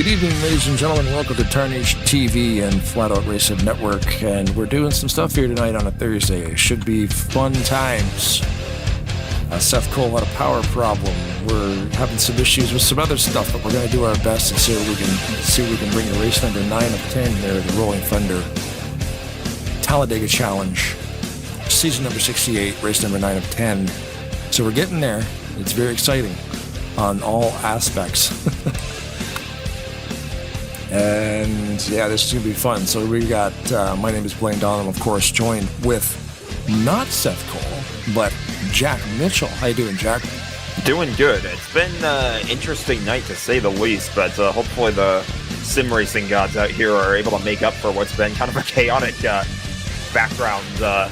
Good evening, ladies and gentlemen. Welcome to Tarnation TV and Flat Out Racing Network. And we're doing some stuff here tonight on a Thursday. It should be fun times. Seth Cole had a power problem. We're having some issues with some other stuff, but we're going to do our best and see if we can bring the race number 9 of 10 here, the Rolling Thunder Talladega Challenge, season number 68, race number 9 of 10. So we're getting there. It's very exciting on all aspects. And yeah, this is going to be fun. So we got, my name is Blaine Donham, of course, joined with not Seth Cole, but Jack Mitchell. How you doing, Jack? Doing good. It's been an interesting night to say the least, but hopefully the sim racing gods out here are able to make up for what's been kind of a chaotic background. I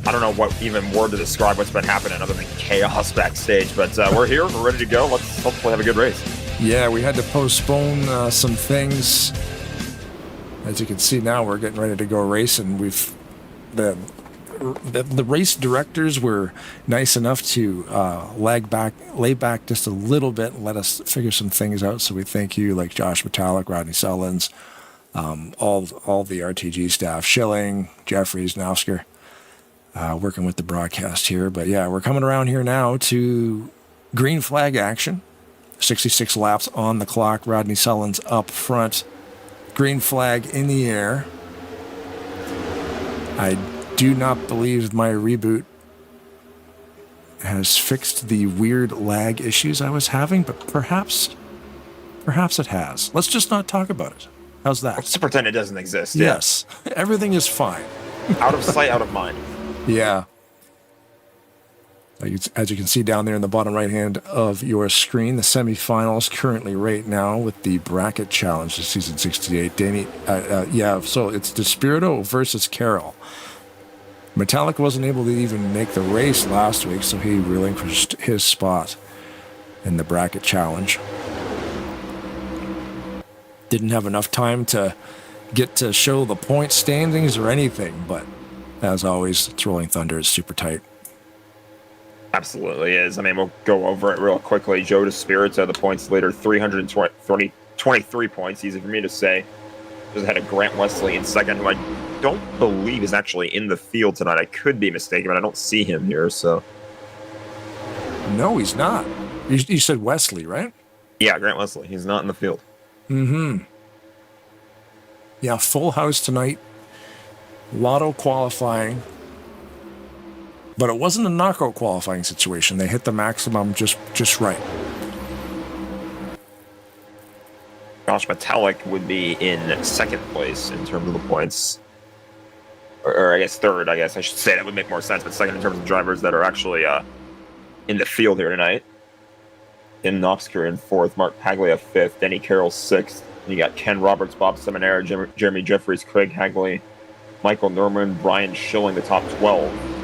don't know what even word to describe what's been happening other than chaos backstage, but we're here. We're ready to go. Let's hopefully have a good race. Yeah, we had to postpone some things. As you can see now, we're getting ready to go racing. The race directors were nice enough to lay back just a little bit and let us figure some things out. So we thank you, like Josh Metallic, Rodney Sullins, all the RTG staff, Schilling, Jeffries, Nausker, working with the broadcast here. But yeah, we're coming around here now to green flag action. 66 laps on the clock. Rodney Sullins up front. Green flag in the air. I do not believe my reboot has fixed the weird lag issues I was having, but perhaps it has. Let's just not talk about it. How's that? Let's pretend it doesn't exist. Yes. Yeah. Everything is fine. Out of sight, out of mind. Yeah. As you can see down there in the bottom right hand of your screen, the semifinals currently right now with the bracket challenge of season 68. So it's Despirito versus Carroll. Metallic wasn't able to even make the race last week, so he relinquished his spot in the bracket challenge. Didn't have enough time to get to show the point standings or anything, but as always, it's Rolling Thunder is super tight. Absolutely is. I mean, we'll go over it real quickly. Joe Despirito, the points leader, 323 points. Easy for me to say. Just ahead of Grant Wesley in second, who I don't believe is actually in the field tonight. I could be mistaken, but I don't see him here, so. No, he's not. You said Wesley, right? Yeah, Grant Wesley. He's not in the field. Mm-hmm. Yeah, full house tonight. Lotto qualifying. But it wasn't a knockout qualifying situation. They hit the maximum just right. Josh Metallic would be in second place in terms of the points. Or I guess third, I should say. That would make more sense, but second in terms of drivers that are actually in the field here tonight. In Knoxker in fourth, Mark Paglia fifth, Denny Carroll sixth. You got Ken Roberts, Bob Seminara, Jeremy Jeffries, Craig Hagley, Michael Norman, Brian Schilling, the top 12.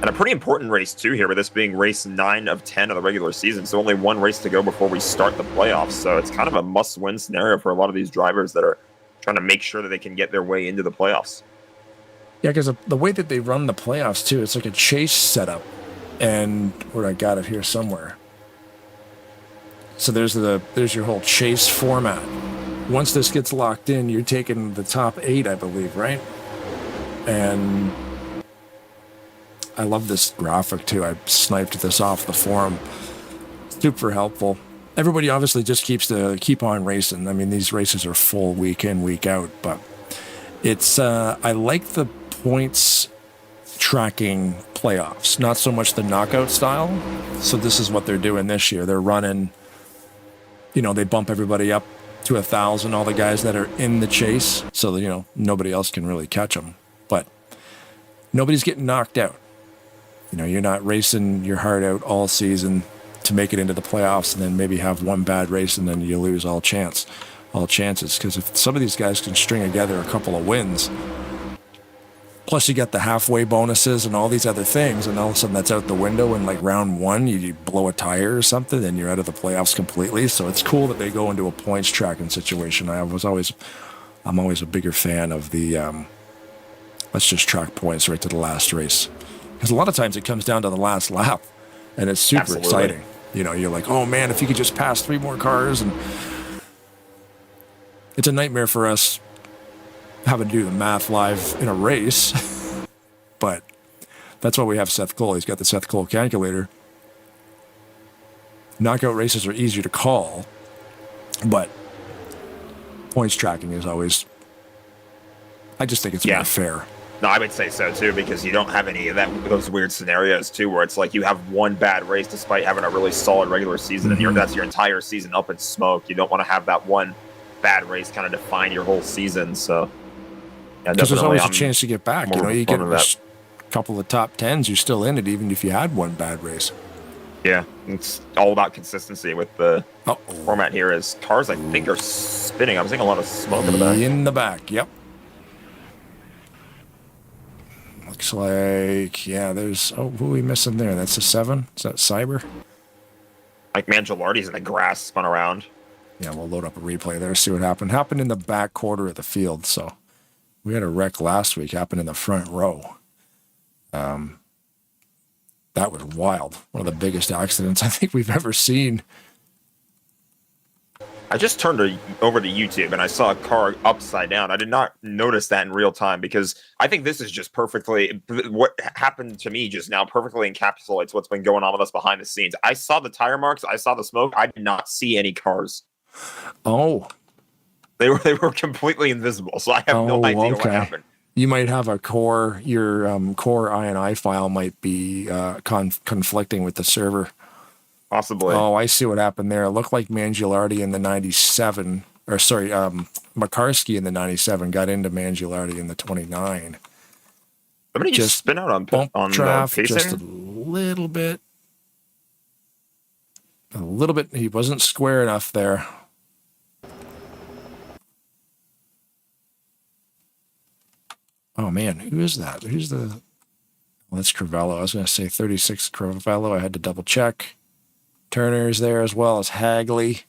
And a pretty important race, too, here, with this being race 9 of 10 of the regular season. So only one race to go before we start the playoffs. So it's kind of a must-win scenario for a lot of these drivers that are trying to make sure that they can get their way into the playoffs. Yeah, because the way that they run the playoffs, too, it's like a chase setup. And where I got it here somewhere. So there's your whole chase format. Once this gets locked in, you're taking the top 8, I believe, right? And I love this graphic, too. I sniped this off the forum. Super helpful. Everybody obviously just keep on racing. I mean, these races are full week in, week out, but it's I like the points tracking playoffs, not so much the knockout style. So this is what they're doing this year. They're running, they bump everybody up to 1,000, all the guys that are in the chase, so that, nobody else can really catch them. But nobody's getting knocked out. You're not racing your heart out all season to make it into the playoffs and then maybe have one bad race and then you lose all chances. Because if some of these guys can string together a couple of wins, plus you get the halfway bonuses and all these other things, and all of a sudden that's out the window in like round 1, you blow a tire or something, and you're out of the playoffs completely. So it's cool that they go into a points tracking situation. I'm always a bigger fan of the let's just track points right to the last race. Because a lot of times it comes down to the last lap, and it's super exciting. You're like, oh man, if you could just pass 3 more cars and It's a nightmare for us having to do the math live in a race, but that's why we have Seth Cole. He's got the Seth Cole calculator. Knockout races are easier to call, but points tracking is always, I just think it's more fair. No, I would say so too, because you don't have any of those weird scenarios too, where it's like you have one bad race despite having a really solid regular season, and that's your entire season up in smoke. You don't want to have that one bad race kind of define your whole season. So, because there's always a chance to get back. You know, you get a couple of top tens, you're still in it, even if you had one bad race. Yeah, it's all about consistency with the format here. As cars, I think, are spinning. I'm seeing a lot of smoke in the back. In the back, yep. Looks like, yeah, there's, who are we missing there? That's a 7? Is that Cyber? Like Mangialardi's in the grass, spun around. Yeah, we'll load up a replay there, see what happened. Happened in the back quarter of the field, so we had a wreck last week, happened in the front row. That was wild. One of the biggest accidents I think we've ever seen. I just turned over to YouTube and I saw a car upside down. I did not notice that in real time, because I think this is just perfectly, what happened to me just now perfectly encapsulates what's been going on with us behind the scenes. I saw the tire marks. I saw the smoke. I did not see any cars. Oh. They were completely invisible, so I have no idea what happened. You might have a core, your core INI file might be conflicting with the server. Possibly. Oh, I see what happened there. It looked like Mangialardi in the 97, or sorry, Makarski in the 97 got into Mangialardi in the 29. Somebody just spin out on traffic just a little bit. A little bit. He wasn't square enough there. Oh, man, who is that? Who's the... Well, that's Crivello. I was going to say 36 Crivello. I had to double check. Turner's there as well as Hagley.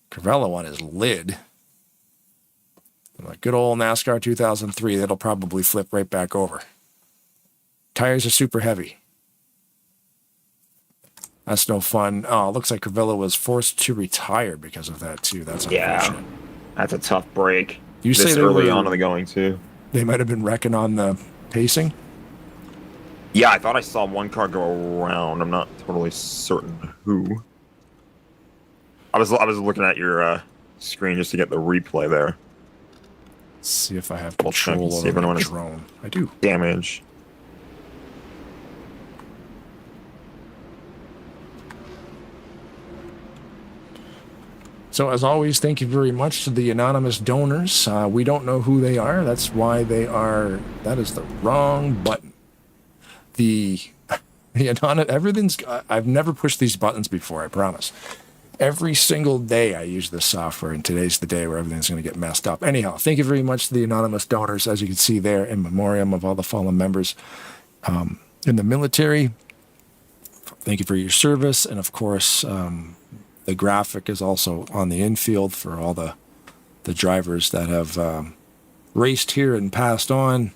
Crivello on his lid. Like good old NASCAR 2003. That'll probably flip right back over. Tires are super heavy. That's no fun. Oh, it looks like Crivello was forced to retire because of that, too. That's unfortunate. Yeah, that's a tough break. You say they early on in the going, too. They might have been wrecking on the pacing? Yeah, I thought I saw one car go around. I'm not totally certain who. I was looking at your screen just to get the replay there. Let's see if I have control over the drone. I do. Damage. So as always, thank you very much to the anonymous donors. We don't know who they are. That's why they are. That is the wrong button. The anonymous, everything's. I've never pushed these buttons before. I promise. Every single day I use this software, and today's the day where everything's going to get messed up. Anyhow, thank you very much to the anonymous donors, as you can see there, in memoriam of all the fallen members in the military. Thank you for your service, and of course. The graphic is also on the infield for all the drivers that have raced here and passed on.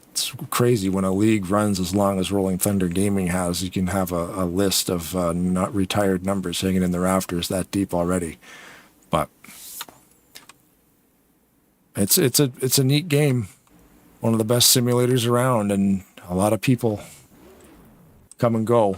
It's crazy when a league runs as long as Rolling Thunder Gaming has. You can have a list of not retired numbers hanging in the rafters that deep already. But it's a neat game. One of the best simulators around, and a lot of people come and go.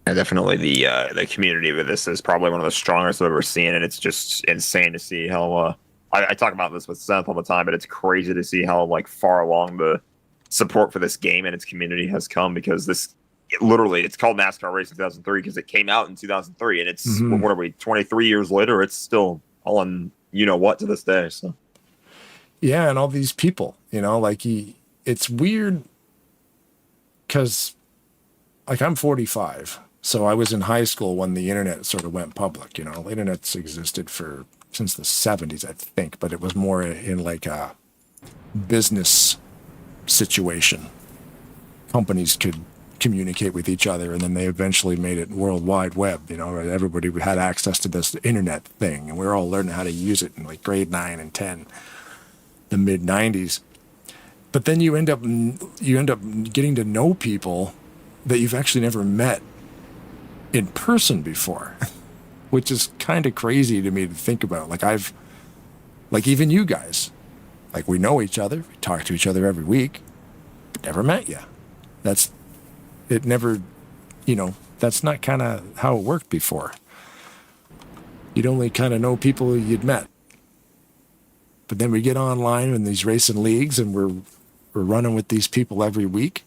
Yeah, definitely the community with this is probably one of the strongest I've ever seen, and it's just insane to see how I talk about this with Seth all the time, but it's crazy to see how far along the support for this game and its community has come, because it's called NASCAR Racing 2003 because it came out in 2003, and it's what are we 23 years later? It's still all on what to this day. So yeah, and all these people, it's weird because I'm 45. So I was in high school when the internet sort of went public. The internet's existed since the 70s, I think, but it was more in a business situation. Companies could communicate with each other, and then they eventually made it World Wide Web. Everybody had access to this internet thing, and we were all learning how to use it in grade 9 and 10, the mid 90s. But then you end up getting to know people that you've actually never met in person before, which is kind of crazy to me to think about. Like even you guys, like we know each other, we talk to each other every week, but never met you. It never, that's not kind of how it worked before. You'd only kind of know people you'd met. But then we get online in these racing leagues and we're running with these people every week.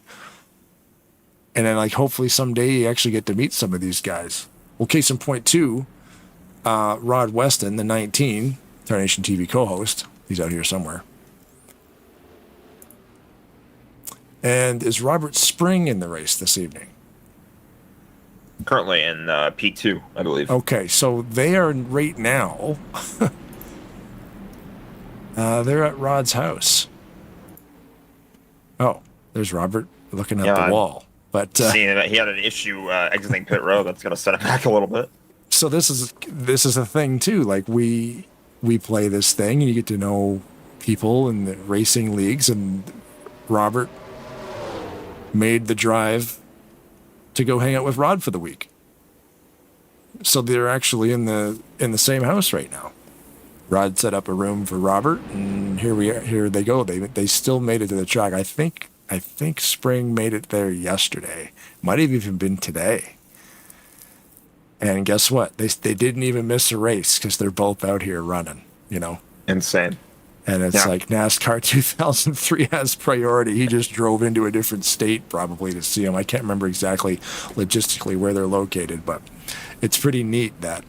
And then like hopefully someday you actually get to meet some of these guys. Well, case in point too, Rod Weston, the 19, Tarnation TV co-host, he's out here somewhere. And is Robert Spring in the race this evening? Currently in P2, I believe. Okay, so they are right now. They're at Rod's house. Oh, there's Robert looking at the wall. But seeing that he had an issue exiting pit road, that's going to set him back a little bit. So this is a thing too. Like we play this thing, and you get to know people in the racing leagues. And Robert made the drive to go hang out with Rod for the week. So they're actually in the same house right now. Rod set up a room for Robert, and here they go. They still made it to the track. I think Spring made it there yesterday. Might have even been today. And guess what? They didn't even miss a race because they're both out here running, Insane. And it's like NASCAR 2003 has priority. He just drove into a different state probably to see them. I can't remember exactly logistically where they're located, but it's pretty neat that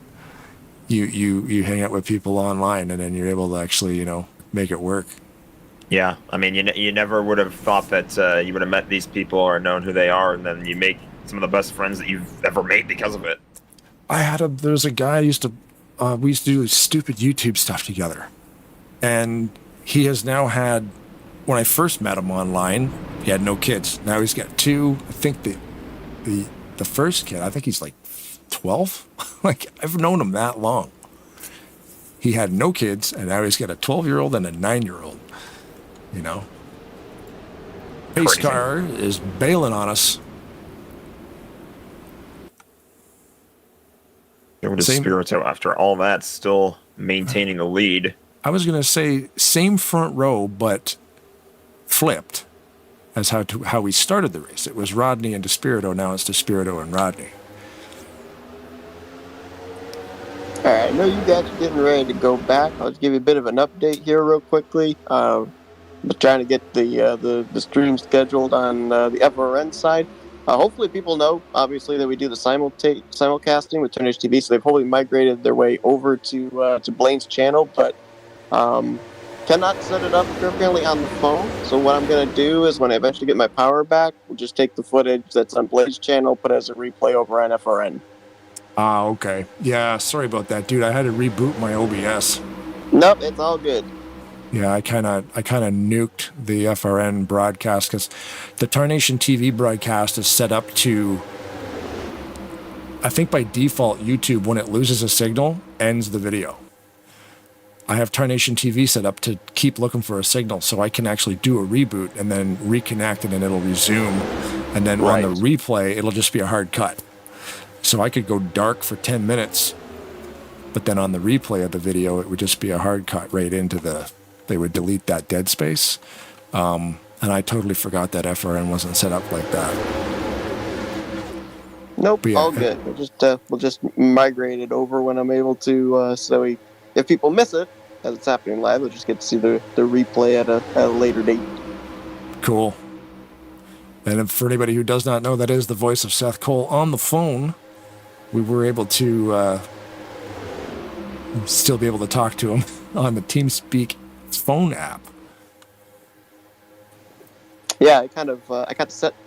you hang out with people online and then you're able to actually, make it work. Yeah, I mean, you never would have thought that you would have met these people or known who they are, and then you make some of the best friends that you've ever made because of it. There's a guy we used to do stupid YouTube stuff together. And he has now had, when I first met him online, he had no kids. Now he's got two. I think the first kid, I think he's like 12. Like, I've known him that long. He had no kids, and now he's got a 12-year-old and a 9-year-old. Pace car is bailing on us. Over to Spirito after all that, still maintaining the lead. I was going to say same front row, but flipped as how we started the race. It was Rodney and DeSpirito. Now it's DeSpirito and Rodney. All right, I know you guys are getting ready to go back. I'll just give you a bit of an update here real quickly. I'm trying to get the stream scheduled on the FRN side. Hopefully people know, obviously, that we do the simulcasting with Tarnation TV, so they've hopefully migrated their way over to Blaine's channel, but cannot set it up apparently on the phone. So what I'm going to do is when I eventually get my power back, we'll just take the footage that's on Blaine's channel, put it as a replay over on FRN. Okay. Yeah, sorry about that, dude. I had to reboot my OBS. Nope, it's all good. Yeah, I kind of nuked the FRN broadcast because the Tarnation TV broadcast is set up to, I think by default, YouTube, when it loses a signal, ends the video. I have Tarnation TV set up to keep looking for a signal so I can actually do a reboot and then reconnect it and it'll resume. And then on the replay, it'll just be a hard cut. So I could go dark for 10 minutes, but then on the replay of the video, it would just be a hard cut right into they would delete that dead space. And I totally forgot that FRN wasn't set up like that. Nope, yeah, all good. We'll just migrate it over when I'm able to, so if people miss it, as it's happening live, they'll just get to see the replay at a later date. Cool. And for anybody who does not know, that is the voice of Seth Cole on the phone. We were able to still be able to talk to him on the TeamSpeak phone app. Yeah, I kind of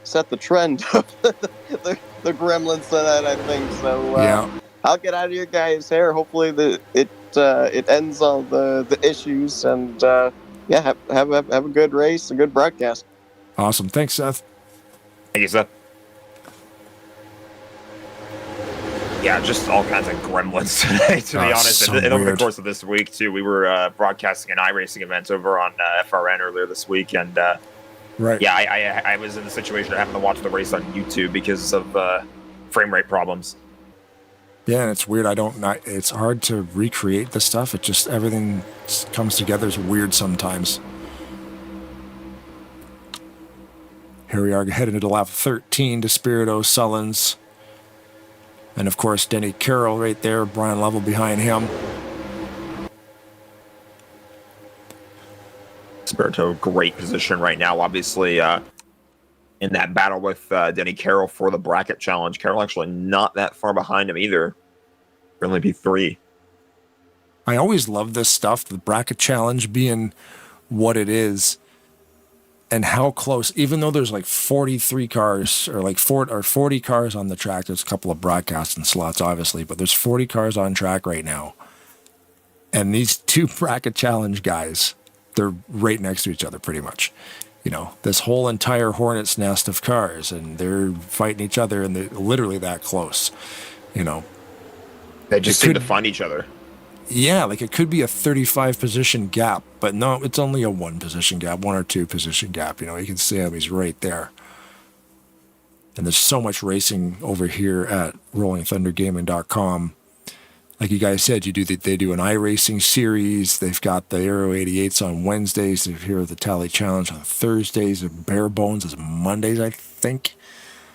set the trend of the gremlins tonight, I think. So yeah. I'll get out of your guys' hair. Hopefully it ends all the issues, and have a good race, a good broadcast. Awesome. Thanks, Seth. Thank you, Seth. Yeah, just all kinds of gremlins today, to be honest. So and over the course of this week, too, we were broadcasting an iRacing event over on FRN earlier this week. And yeah, I was in the situation of having to watch the race on YouTube because of frame rate problems. Yeah, and it's weird. It's hard to recreate the stuff. It just, everything comes together. It's weird sometimes. Here we are heading into lap 13. Despirito, Sullins, and of course Denny Carroll right there. Brian Lovell behind him. Despirito, great position right now. Obviously, in that battle with Denny Carroll for the bracket challenge. Carroll actually not that far behind him either. Only be 3. I always love this stuff, the bracket challenge being what it is and how close, even though there's like 43 cars or like 40 cars on the track. There's a couple of broadcasting slots, obviously, but there's 40 cars on track right now. And these 2 bracket challenge guys, they're right next to each other pretty much. You know, this whole entire hornet's nest of cars, and they're fighting each other, and they're literally that close, you know. They just seem to find each other. Yeah, like it could be a 35 position gap, but no, it's only a 1 position gap, 1 or 2 position gap. You know, you can see him, he's right there. And there's so much racing over here at RollingThunderGaming.com. Like you guys said, they do an iRacing series. They've got the Aero 88s on Wednesdays. They're here at the Tally Challenge on Thursdays. The Bare Bones is Mondays, I think.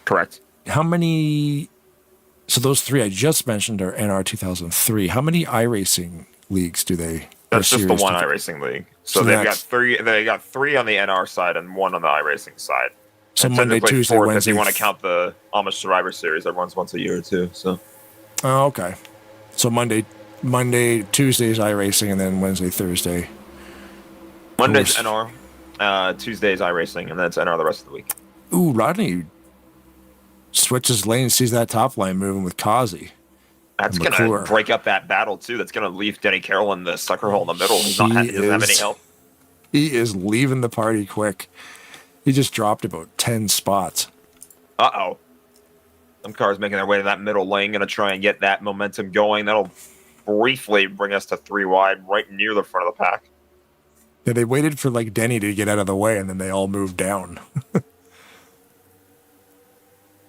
Correct. How many? So those 3 I just mentioned are NR2003. How many iRacing leagues do they? That's just the one iRacing league. So they've got 3. They got 3 on the NR side and 1 on the iRacing side. So and Monday, Tuesday, 4th, Wednesday. if you want to count the Amish Survivor Series that runs once a year too. So. Oh, okay. So Monday, Tuesday's iRacing, and then Wednesday, Thursday. Monday's NR, Tuesday's iRacing, and then it's NR the rest of the week. Ooh, Rodney switches lanes, sees that top line moving with Kazi. That's going to break up that battle, too. That's going to leave Denny Carroll in the sucker hole in the middle. He doesn't have any help. He is leaving the party quick. He just dropped about 10 spots. Uh-oh. Some cars making their way to that middle lane, going to try and get that momentum going. That'll briefly bring us to 3 wide, right near the front of the pack. Yeah, they waited for like Denny to get out of the way, and then they all moved down.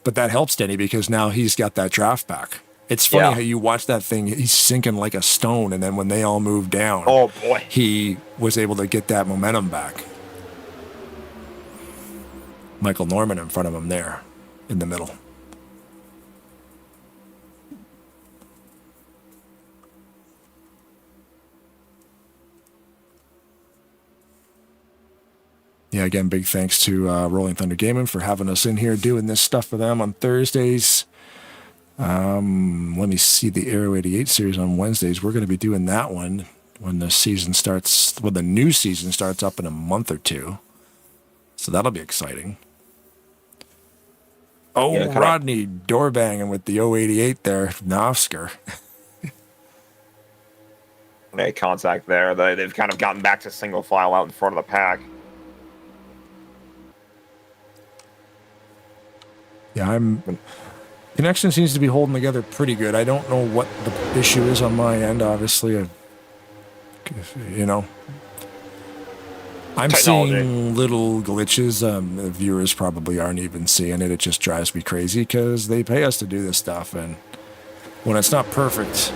But that helps Denny because now he's got that draft back. It's funny how you watch that thing, he's sinking like a stone, and then when they all moved down, oh boy, he was able to get that momentum back. Michael Norman in front of him there in the middle. Yeah, again, big thanks to Rolling Thunder Gaming for having us in here doing this stuff for them on Thursdays. Let me see the Aero 88 series on Wednesdays. We're going to be doing that one when the season starts, when the new season starts up in a month or 2. So that'll be exciting. Oh, yeah, Rodney door banging with the 088 there, Novsker. They contact there. They've kind of gotten back to single file out in front of the pack. Yeah, connection seems to be holding together pretty good. I don't know what the issue is on my end. Obviously, I'm seeing little glitches. The viewers probably aren't even seeing it. It just drives me crazy because they pay us to do this stuff, and when it's not perfect,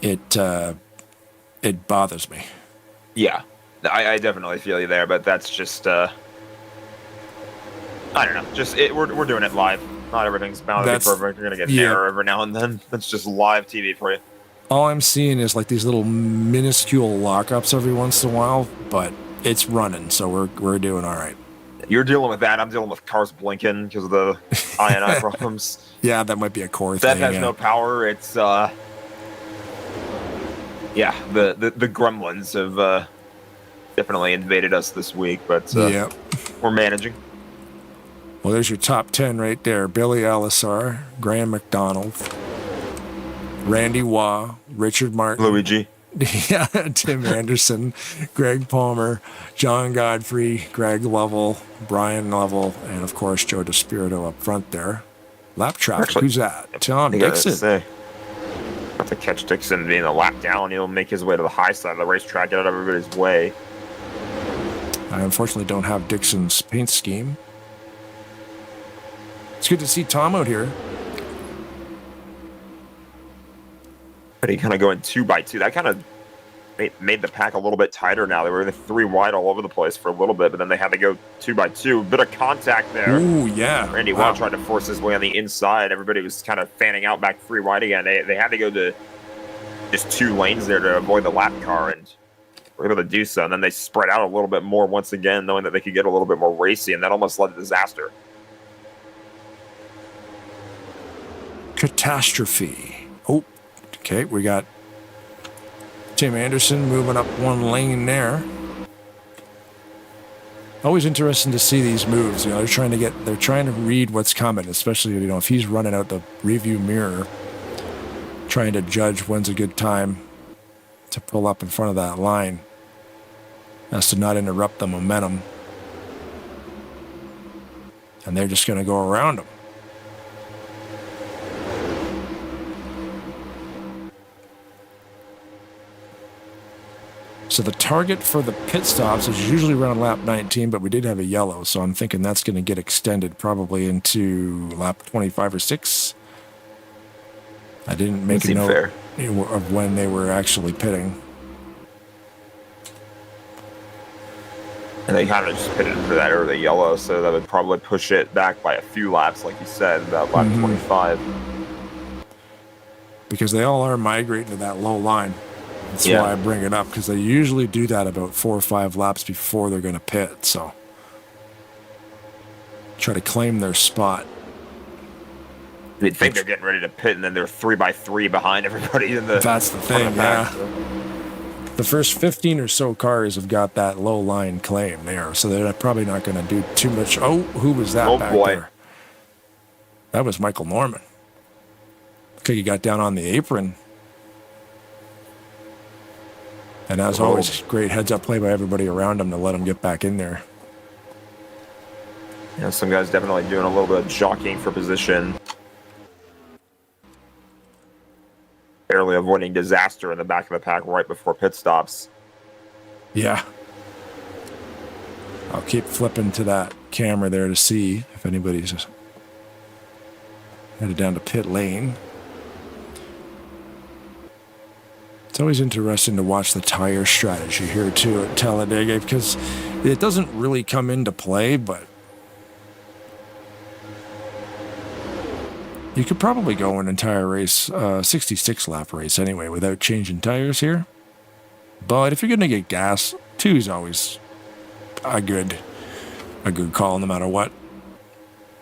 it bothers me. Yeah, I definitely feel you there, but that's just I don't know. Just we're doing it live. Not everything's bound to be perfect. You're gonna get an error every now and then. That's just live TV for you. All I'm seeing is like these little minuscule lockups every once in a while, but it's running, so we're doing all right. You're dealing with that. I'm dealing with cars blinking because of the INI problems. Yeah, that might be a core that thing. That has no power. It's the gremlins have definitely invaded us this week, but we're managing. Well, there's your top 10 right there. Billy Alisar, Graham McDonald, Randy Waugh, Richard Martin, Luigi, Tim Anderson, Greg Palmer, John Godfrey, Greg Lovell, Brian Lovell, and of course Joe DeSpirito up front there. Lap traffic. Who's that? Tom Dixon. Have to catch Dixon being a lap down. He'll make his way to the high side of the racetrack, get out of everybody's way. I unfortunately don't have Dixon's paint scheme. It's good to see Tom out here. But he kind of going 2x2. That kind of made the pack a little bit tighter now. They were 3 wide all over the place for a little bit, but then they had to go 2x2. Bit of contact there. Ooh, yeah. Randy Watt tried to force his way on the inside. Everybody was kind of fanning out back 3 wide again. They had to go to just 2 lanes there to avoid the lap car, and were able to do so. And then they spread out a little bit more once again, knowing that they could get a little bit more racy, and that almost led to disaster. Catastrophe. Oh, okay. We got Tim Anderson moving up 1 lane there. Always interesting to see these moves. You know, they're trying to read what's coming, especially, you know, if he's running out the review mirror, trying to judge when's a good time to pull up in front of that line as to not interrupt the momentum. And they're just going to go around him. So the target for the pit stops is usually around lap 19, but we did have a yellow, so I'm thinking that's going to get extended probably into lap 25 or 6. I didn't make a note of when they were actually pitting. And they kind of just pitted for that early yellow, so that would probably push it back by a few laps, like you said, about lap 25. Because they all are migrating to that low line. That's why I bring it up, because they usually do that about 4 or 5 laps before they're going to pit. So try to claim their spot. You'd think they're getting ready to pit, and then they're 3x3 behind everybody in the. That's the thing, yeah. The first 15 or so cars have got that low line claim there, so they're probably not going to do too much. Oh, who was that back there? That was Michael Norman. Okay, he got down on the apron. And as always, great heads-up play by everybody around him to let him get back in there. Yeah, some guys definitely doing a little bit of jockeying for position. Barely avoiding disaster in the back of the pack right before pit stops. Yeah. I'll keep flipping to that camera there to see if anybody's headed down to pit lane. It's always interesting to watch the tire strategy here too at Talladega, because it doesn't really come into play, but you could probably go an entire race, 66 lap race anyway, without changing tires here. But if you're going to get gas, 2 is always a good call no matter what.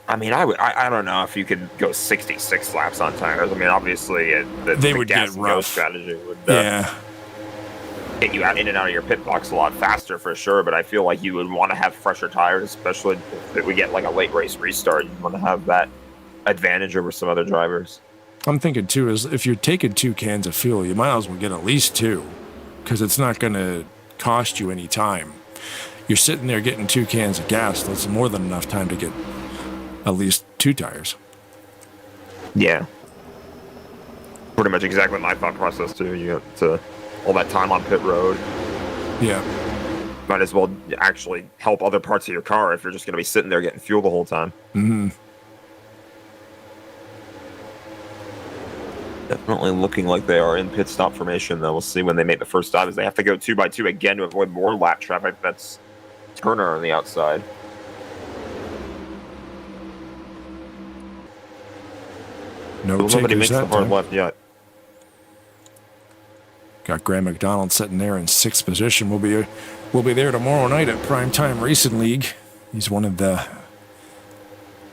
I mean, I don't know if you could go 66 laps on tires. I mean, obviously, They would gas get rough. strategy would get you out in and out of your pit box a lot faster for sure. But I feel like you would want to have fresher tires, especially if we get like a late race restart. You want to have that advantage over some other drivers. I'm thinking too is if you're taking 2 cans of fuel, you might as well get at least 2, because it's not going to cost you any time. You're sitting there getting 2 cans of gas. That's more than enough time to get at least 2 tires. Yeah. Pretty much exactly my thought process too. You get to all that time on pit road. Yeah. Might as well actually help other parts of your car if you're just going to be sitting there getting fuel the whole time. Mm-hmm. Definitely looking like they are in pit stop formation, though. We'll see when they make the first stop, as they have to go 2x2 again to avoid more lap traffic. That's Turner on the outside. Nobody makes the hard left yet. Got Graham McDonald sitting there in 6th position. We'll be there tomorrow night at Primetime Racing League. He's one of the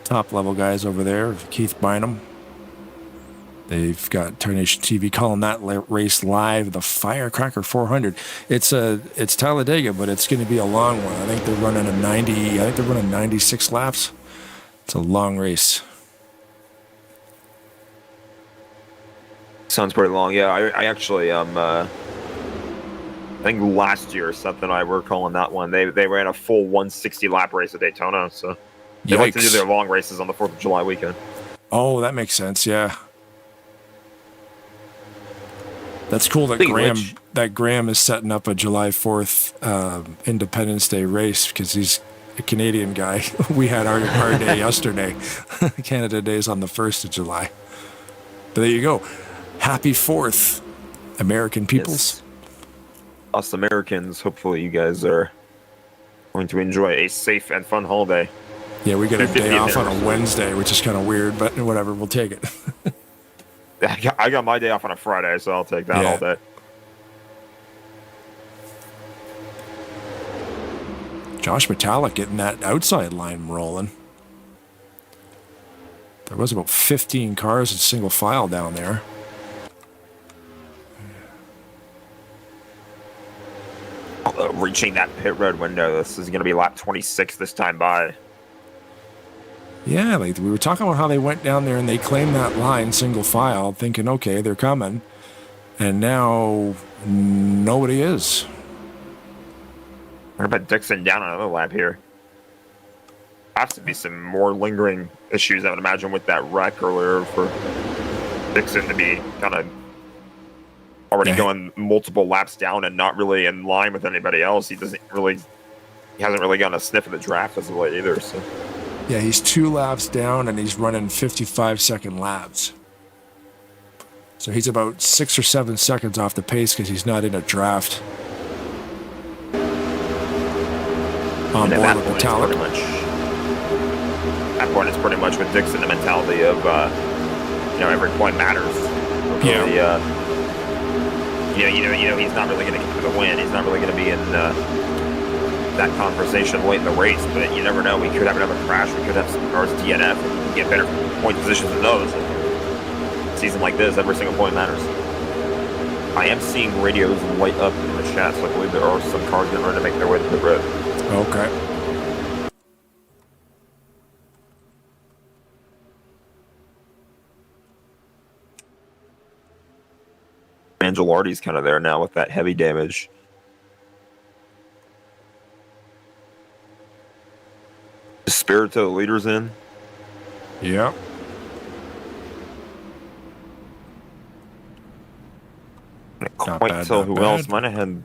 top level guys over there, Keith Bynum. They've got Tarnation TV calling that race live, the Firecracker 400. It's Talladega, but it's going to be a long one. I think they're running 96 laps. It's a long race. Sounds pretty long. Yeah, I actually I think last year Seth and I were calling that one. They ran a full 160 lap race at Daytona, so they like to do their long races on the 4th of July weekend. Oh, that makes sense. Yeah. That's cool that Graham is setting up a July 4th Independence Day race, because he's a Canadian guy. We had our day yesterday. Canada Day is on the 1st of July. But there you go. Happy 4th American peoples. Yes. Us Americans, hopefully you guys are going to enjoy a safe and fun holiday. Yeah, we get a day 50th off on a anniversary. Wednesday, which is kind of weird, but whatever, we'll take it. I got my day off on a Friday, so I'll take that Yeah. all day. Josh Metallic getting that outside line rolling. There was about 15 cars in single file down there. Reaching that pit road window, this is going to be lap 26 this time by. Yeah, like we were talking about how they went down there and they claimed that line single file, thinking, okay, they're coming. And now nobody is. I'm going to put Dixon down another lap here. Has to be some more lingering issues, I would imagine, with that wreck earlier for Dixon to be kind of already going multiple laps down and not really in line with anybody else. He hasn't really gotten a sniff of the draft as of late either. So Yeah, he's 2 laps down and he's running 55-second laps. So he's about 6 or 7 seconds off the pace because he's not in a draft. On board with Metallic. At that point, it's pretty much with Dixon the mentality of every point matters. Yeah. He's not really going to get to the win. He's not really going to be in that conversation late in the race. But you never know. We could have another crash. We could have some cars DNF and get better point positions than those. A season like this, every single point matters. I am seeing radios light up in the chat, so I believe there are some cars getting ready to make their way to the road. Okay. Angelardi's kind of there now with that heavy damage. Spirito leaders in. Yeah. I can't quite tell who else. Might have had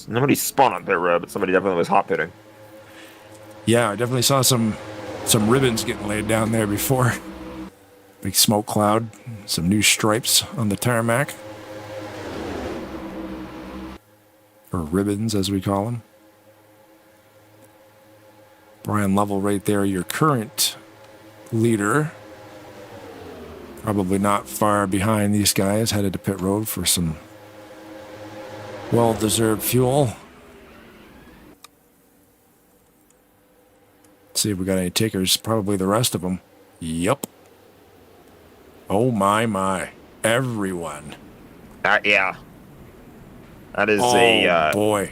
nobody spun on pit road, but somebody definitely was hot pitting. Yeah, I definitely saw some ribbons getting laid down there before. Big smoke cloud, some new stripes on the tarmac. Or ribbons, as we call them. Brian Lovell right there, your current leader. Probably not far behind these guys, headed to pit road for some well-deserved fuel. Let's see if we got any takers. Probably the rest of them. Yep. Oh, my. Everyone. Yeah. That is boy.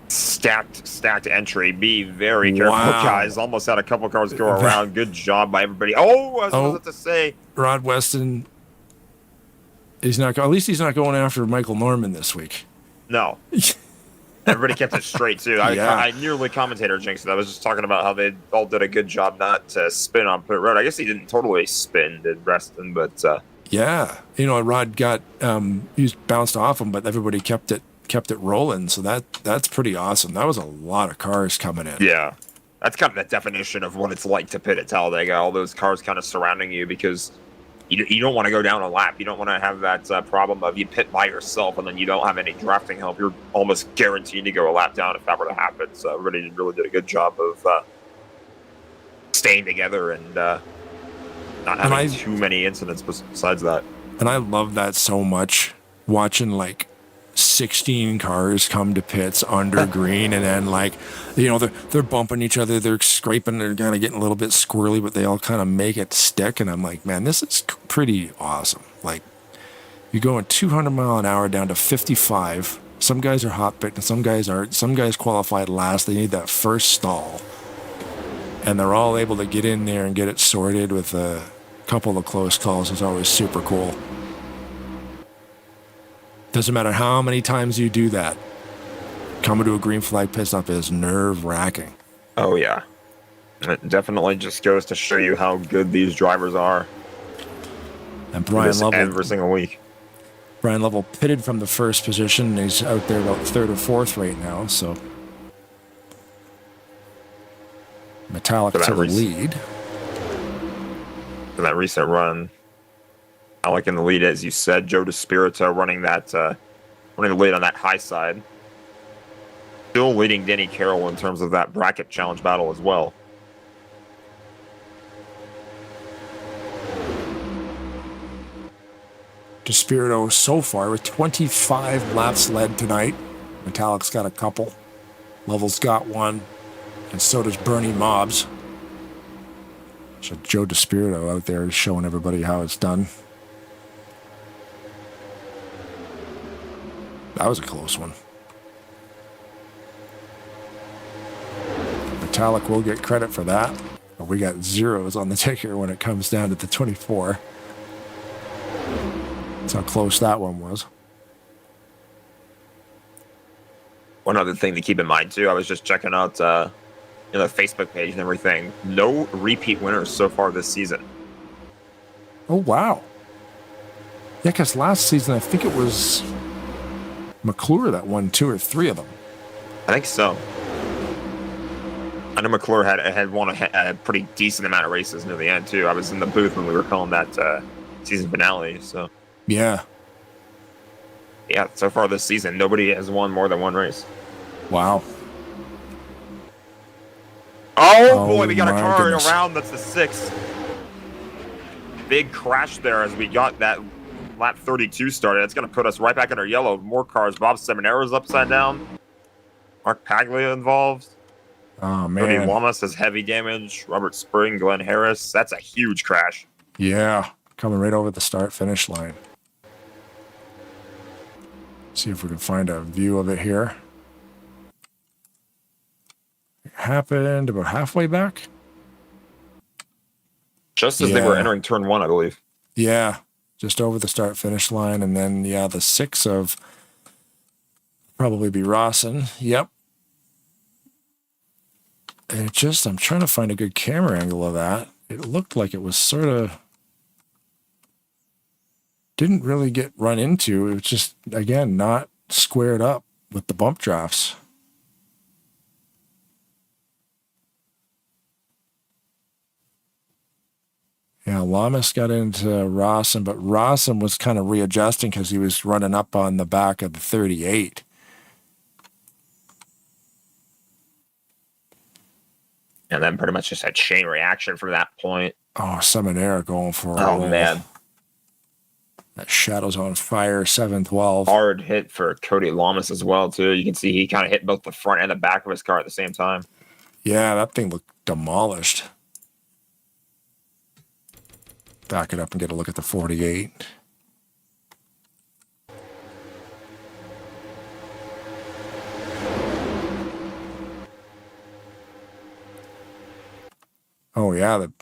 Stacked entry. Be very careful, Wow. guys. Almost had a couple cars go around. Good job by everybody. Oh, I was about to say. Rod Weston, at least he's not going after Michael Norman this week. No. Everybody kept it straight, too. I nearly commentator jinxed it. I was just talking about how they all did a good job not to spin on pit road. I guess he didn't totally spin, did Reston, but... Yeah. Rod got... he was bounced off him, but everybody kept it rolling, so that's pretty awesome. That was a lot of cars coming in. Yeah. That's kind of the definition of what it's like to pit at Talladega. All those cars kind of surrounding you because you don't want to go down a lap. You don't want to have that problem of you pit by yourself and then you don't have any drafting help. You're almost guaranteed to go a lap down if that were to happen. So everybody really did a good job of staying together and not having too many incidents besides that. And I love that so much, watching like 16 cars come to pits under green, and then they're bumping each other, they're scraping, they're kind of getting a little bit squirrely, but they all kind of make it stick. And I'm like, man, this is pretty awesome. Like, you're going 200 mile an hour down to 55. Some guys are hot pitting, some guys aren't. Some guys qualified last. They need that first stall, and they're all able to get in there and get it sorted with a couple of close calls. Is always super cool. Doesn't matter how many times you do that. Coming to a green flag pit stop is nerve-wracking. Oh, yeah. It definitely just goes to show you how good these drivers are. And Brian Lovell, every single week. Brian Lovell pitted from the first position. He's out there about third or fourth right now, so Metallic to the lead. For that recent run, Metallic in the lead, as you said. Joe DeSpirito running the lead on that high side. Still leading Danny Carroll in terms of that bracket challenge battle as well. DeSpirito so far with 25 laps led tonight. Metallic's got a couple. Lovell's got one. And so does Bernie Mobbs. So Joe DeSpirito out there is showing everybody how it's done. That was a close one. Metallic will get credit for that. But we got zeros on the ticker when it comes down to the 24. That's how close that one was. One other thing to keep in mind, too, I was just checking out the Facebook page and everything. No repeat winners so far this season. Oh, wow. Yeah, because last season, I think it was McClure that won 2 or 3 of them. I think so. I know McClure had won a pretty decent amount of races near the end, too. I was in the booth when we were calling that season finale, so... Yeah. Yeah, so far this season, nobody has won more than one race. Wow. Oh boy, we got a car goodness. around. That's the 6. Big crash there as we got that lap 32 started. It's going to put us right back under yellow. More cars. Bob Seminero's upside down. Mark Paglia involved. Oh, Cody man. Lamas has heavy damage. Robert Spring, Glenn Harris. That's a huge crash. Yeah. Coming right over the start-finish line. See if we can find a view of it here. It happened about halfway back. Just as they were entering turn 1, I believe. Yeah, just over the start-finish line. And then, yeah, the 6 of probably be Rawson. Yep. And I'm trying to find a good camera angle of that. It looked like it was sort of... didn't really get run into. It was just, again, not squared up with the bump drafts. Yeah, Lamas got into Rawson, but Rawson was kind of readjusting because he was running up on the back of the 38. And then pretty much just had chain reaction from that point. Oh, Seminara going for a Oh, roll. man. That Shadow's on fire, 7-12. Hard hit for Cody Lamas as well, too. You can see he kind of hit both the front and the back of his car at the same time. Yeah, that thing looked demolished. Back it up and get a look at the 48. Oh, yeah, the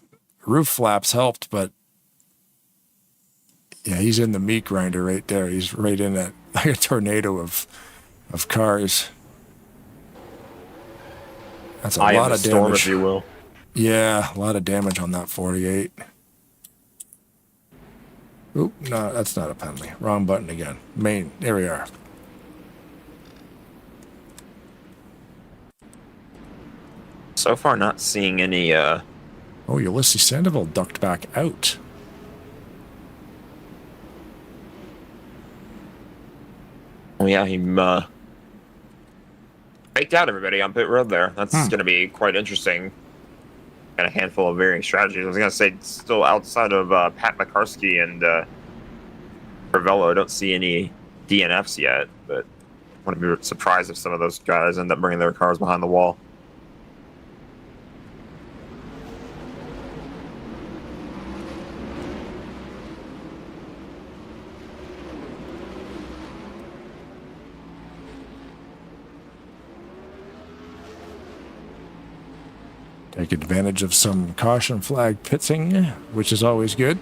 roof flaps helped, but yeah, he's in the meat grinder right there. He's right in that, like a tornado of cars. That's a lot of storm, damage. if you will. Yeah, a lot of damage on that 48. Oop, no, that's not a penalty. Wrong button again. Main, there we are. So far, not seeing any... Oh, Ulysses Sandoval ducked back out. Oh, yeah, he faked out everybody on pit road there. That's going to be quite interesting. Got a handful of varying strategies. I was going to say, still outside of Pat McCarsky and Ravello, I don't see any DNFs yet, but I wouldn't be surprised if some of those guys end up bringing their cars behind the wall. Take advantage of some caution flag pitting, which is always good.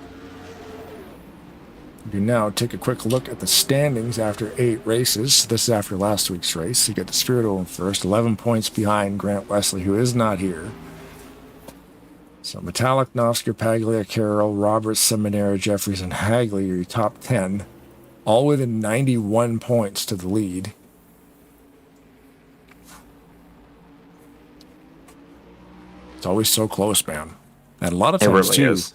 You now take a quick look at the standings after 8 races. This is after last week's race. You get the Spirito in first, 11 points behind Grant Wesley, who is not here. So Metallic, Nosker, Paglia, Carroll, Roberts, Seminara, Jeffries, and Hagley are your top 10, all within 91 points to the lead. It's always so close, man. And a lot of times, really too, is.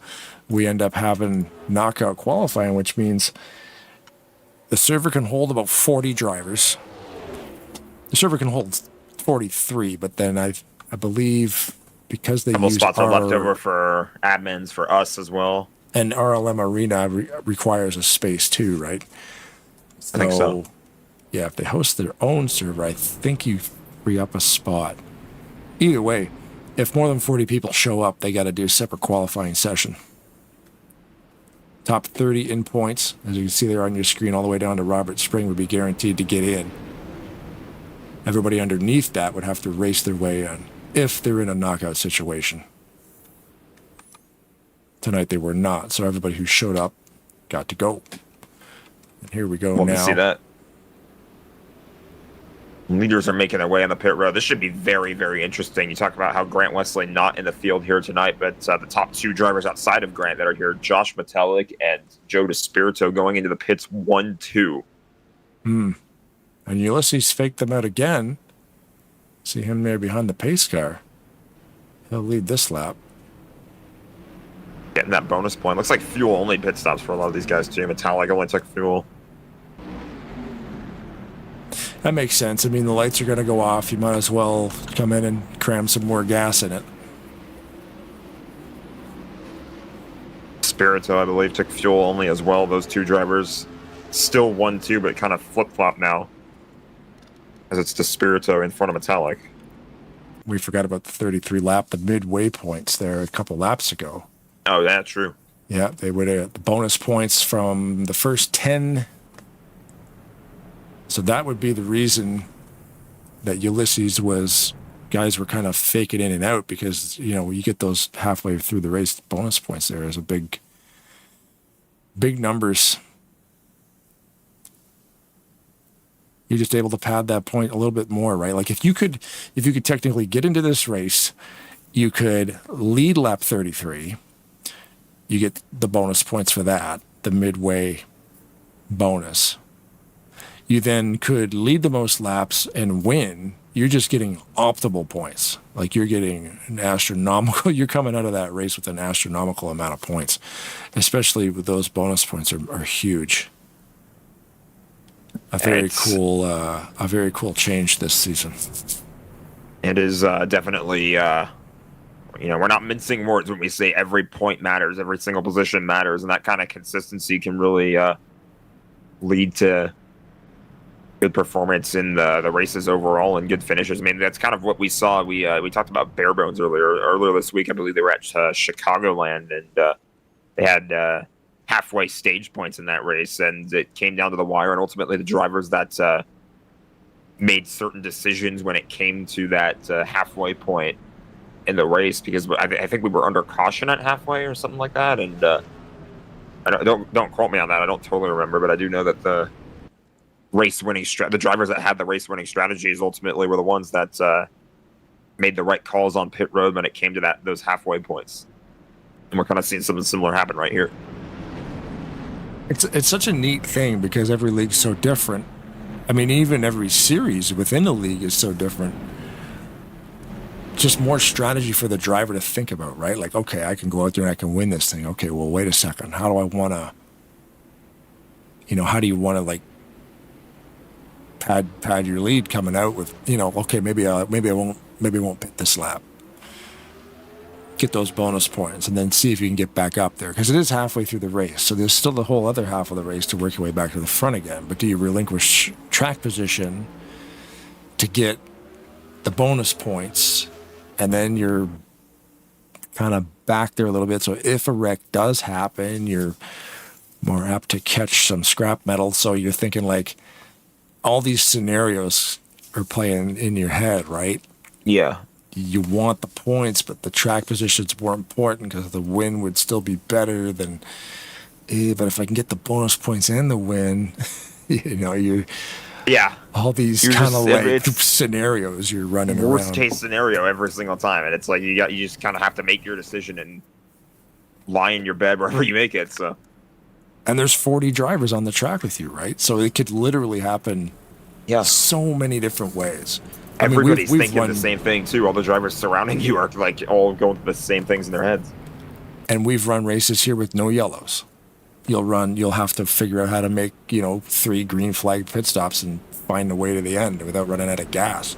we end up having knockout qualifying, which means the server can hold about 40 drivers. The server can hold 43, but then I believe because they Couple use spots are left over for admins, for us as well. And RLM Arena requires a space too, right? I think so. Yeah, if they host their own server, I think you free up a spot. Either way, if more than 40 people show up, they got to do a separate qualifying session. Top 30 in points, as you can see there on your screen, all the way down to Robert Spring would be guaranteed to get in. Everybody underneath that would have to race their way in if they're in a knockout situation. Tonight they were not, so everybody who showed up got to go. And here we go now. We'll see that. Leaders are making their way on the pit road. This should be very, very interesting. You talk about how Grant Wesley not in the field here tonight, but the top two drivers outside of Grant that are here, Josh Metallic and Joe DeSpirito, going into the pits 1-2. And Ulysses faked them out again. See him there behind the pace car. He'll lead this lap. Getting that bonus point. Looks like fuel only pit stops for a lot of these guys too. Metallic only took fuel. That makes sense. I mean, the lights are going to go off. You might as well come in and cram some more gas in it. Spirito, I believe, took fuel only as well. Those two drivers still 1-2, but kind of flip-flop now, as it's DeSpirito in front of Metallic. We forgot about the 33 lap, the midway points there a couple laps ago. Oh, yeah, true. Yeah, they would have the bonus points from the first 10. So that would be the reason that Ulysses guys were kind of faking in and out, because, you know, you get those halfway through the race bonus points there is a big numbers. You're just able to pad that point a little bit more, right? Like if you could technically get into this race, you could lead lap 33. You get the bonus points for that, the midway bonus. You then could lead the most laps and win. You're just getting optimal points. Like you're getting an astronomical, you're coming out of that race with an astronomical amount of points, especially with those bonus points are huge. A very cool change this season. It is definitely, we're not mincing words when we say every point matters, every single position matters, and that kind of consistency can really lead to good performance in the races overall and good finishes. I mean, that's kind of what we saw. We talked about Bare Bones earlier this week. I believe they were at Chicagoland, and they had halfway stage points in that race, and it came down to the wire. And ultimately, the drivers that made certain decisions when it came to that halfway point in the race, because I think we were under caution at halfway or something like that. And I don't quote me on that. I don't totally remember, but I do know that the drivers that had the race winning strategies ultimately were the ones that made the right calls on pit road when it came to those halfway points. And we're kind of seeing something similar happen right here. It's such a neat thing because every league's so different. I mean, even every series within the league is so different. Just more strategy for the driver to think about, right? Like, okay, I can go out there and I can win this thing. Okay, well, wait a second. How do I want to, how do you want to, like, pad your lead coming out with, okay, maybe I won't pit this lap. Get those bonus points and then see if you can get back up there, because it is halfway through the race, so there's still the whole other half of the race to work your way back to the front again. But do you relinquish track position to get the bonus points, and then you're kind of back there a little bit, so if a wreck does happen, you're more apt to catch some scrap metal. So you're thinking, like, all these scenarios are playing in your head, right? Yeah. You want the points, but the track position's more important because the win would still be better than. But if I can get the bonus points and the win, you're. Yeah. All these kind of like scenarios you're running around. Worst case scenario every single time, and it's like you just kind of have to make your decision and lie in your bed wherever you make it. So. And there's 40 drivers on the track with you, right? So it could literally happen. Yeah. So many different ways. Everybody's thinking the same thing too. All the drivers surrounding you are like all going through the same things in their heads. And we've run races here with no yellows. You'll have to figure out how to make, 3 green flag pit stops and find a way to the end without running out of gas.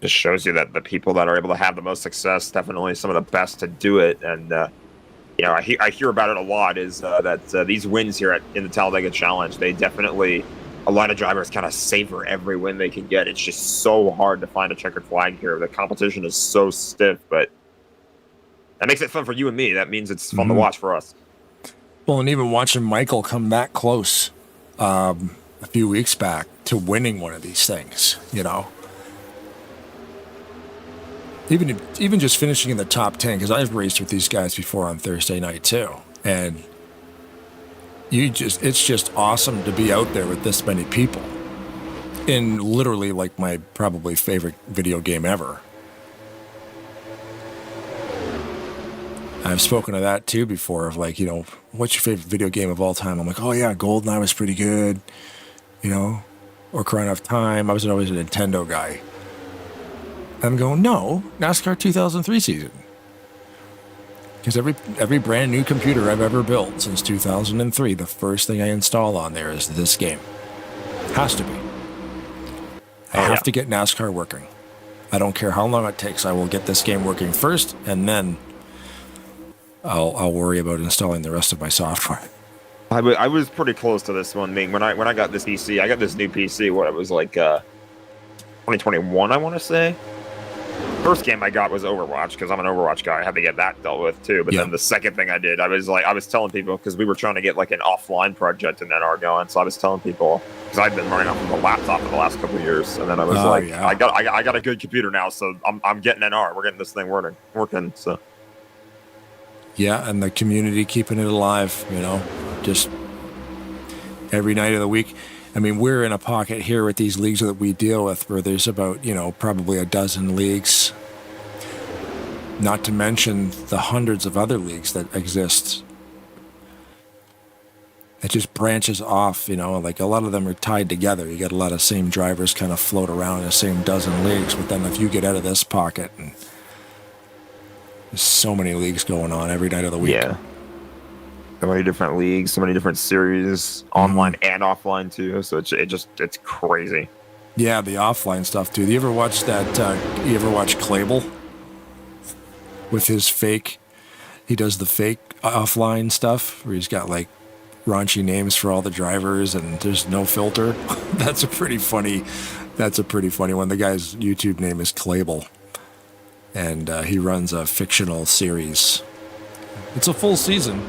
Just shows you that the people that are able to have the most success, definitely some of the best to do it. And, I hear about it a lot is that these wins here in the Talladega Challenge, they definitely, a lot of drivers kind of savor every win they can get. It's just so hard to find a checkered flag here. The competition is so stiff, but that makes it fun for you and me. That means it's fun to watch for us. Well, and even watching Michael come that close a few weeks back to winning one of these things, Even just finishing in the top 10, because I've raced with these guys before on Thursday night too, and it's just awesome to be out there with this many people in literally like my probably favorite video game ever. I've spoken of that too before, of like, what's your favorite video game of all time? I'm like, oh yeah, GoldenEye was pretty good, or Ocarina of Time. I was always a Nintendo guy. I'm going, no, NASCAR 2003 season. Because every brand new computer I've ever built since 2003, the first thing I install on there is this game. Has to be. I have to get NASCAR working. I don't care how long it takes. I will get this game working first, and then I'll worry about installing the rest of my software. I was pretty close to this one. When I got this PC, I got this new PC. What it was like 2021, I want to say. First game I got was Overwatch, because I'm an Overwatch guy. I had to get that dealt with too. But then the second thing I did, I was telling people, because we were trying to get like an offline project in NR going. So I was telling people, because I've been running off of a laptop for the last couple of years, and then I was I got a good computer now, so I'm getting NR. We're getting this thing working. So yeah, and the community keeping it alive. Just every night of the week. I mean, we're in a pocket here with these leagues that we deal with where there's about, probably a dozen leagues. Not to mention the hundreds of other leagues that exist. It just branches off, like a lot of them are tied together. You got a lot of same drivers kind of float around in the same dozen leagues. But then if you get out of this pocket, and there's so many leagues going on every night of the week. Yeah. So many different leagues, so many different series, online and offline too. So it's crazy. Yeah, the offline stuff too. Do you ever watch that? You ever watch Clable with his fake? He does the fake offline stuff where he's got like raunchy names for all the drivers, and there's no filter. That's a pretty funny one. The guy's YouTube name is Clable, and he runs a fictional series. It's a full season.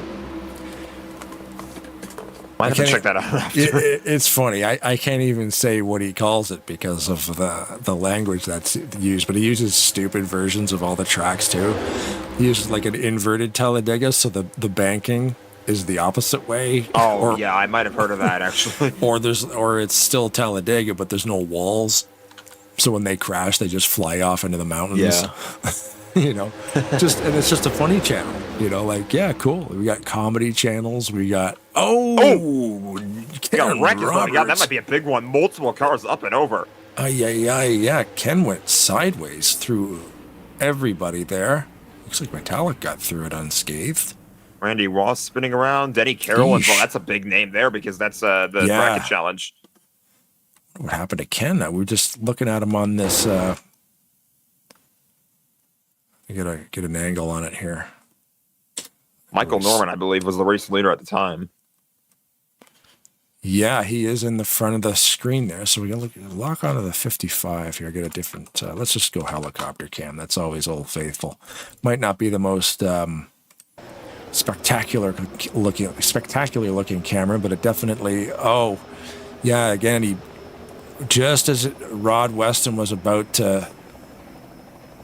I have to check that out after. It's funny. I can't even say what he calls it because of the language that's used, but he uses stupid versions of all the tracks too. He uses like an inverted Talladega, so the banking is the opposite way. Oh, yeah, I might have heard of that actually. or it's still Talladega, but there's no walls, so when they crash, they just fly off into the mountains. Yeah. And it's just a funny channel, like, yeah, cool. We got comedy channels. We got, Ken Roberts. Yeah, that might be a big one. Multiple cars up and over. Yeah. Ken went sideways through everybody there. Looks like Metallic got through it unscathed. Randy Ross spinning around. Denny Carroll as well. That's a big name there because that's the bracket challenge. What happened to Ken? We're just looking at him on this. I gotta get an angle on it here. Michael Norman, I believe, was the race leader at the time. Yeah, he is in the front of the screen there. So we gotta lock onto the 55 here. Get a different. Let's just go helicopter cam. That's always Old Faithful. Might not be the most spectacular looking camera, but it definitely. Oh, yeah. Again, he just as Rod Weston was about to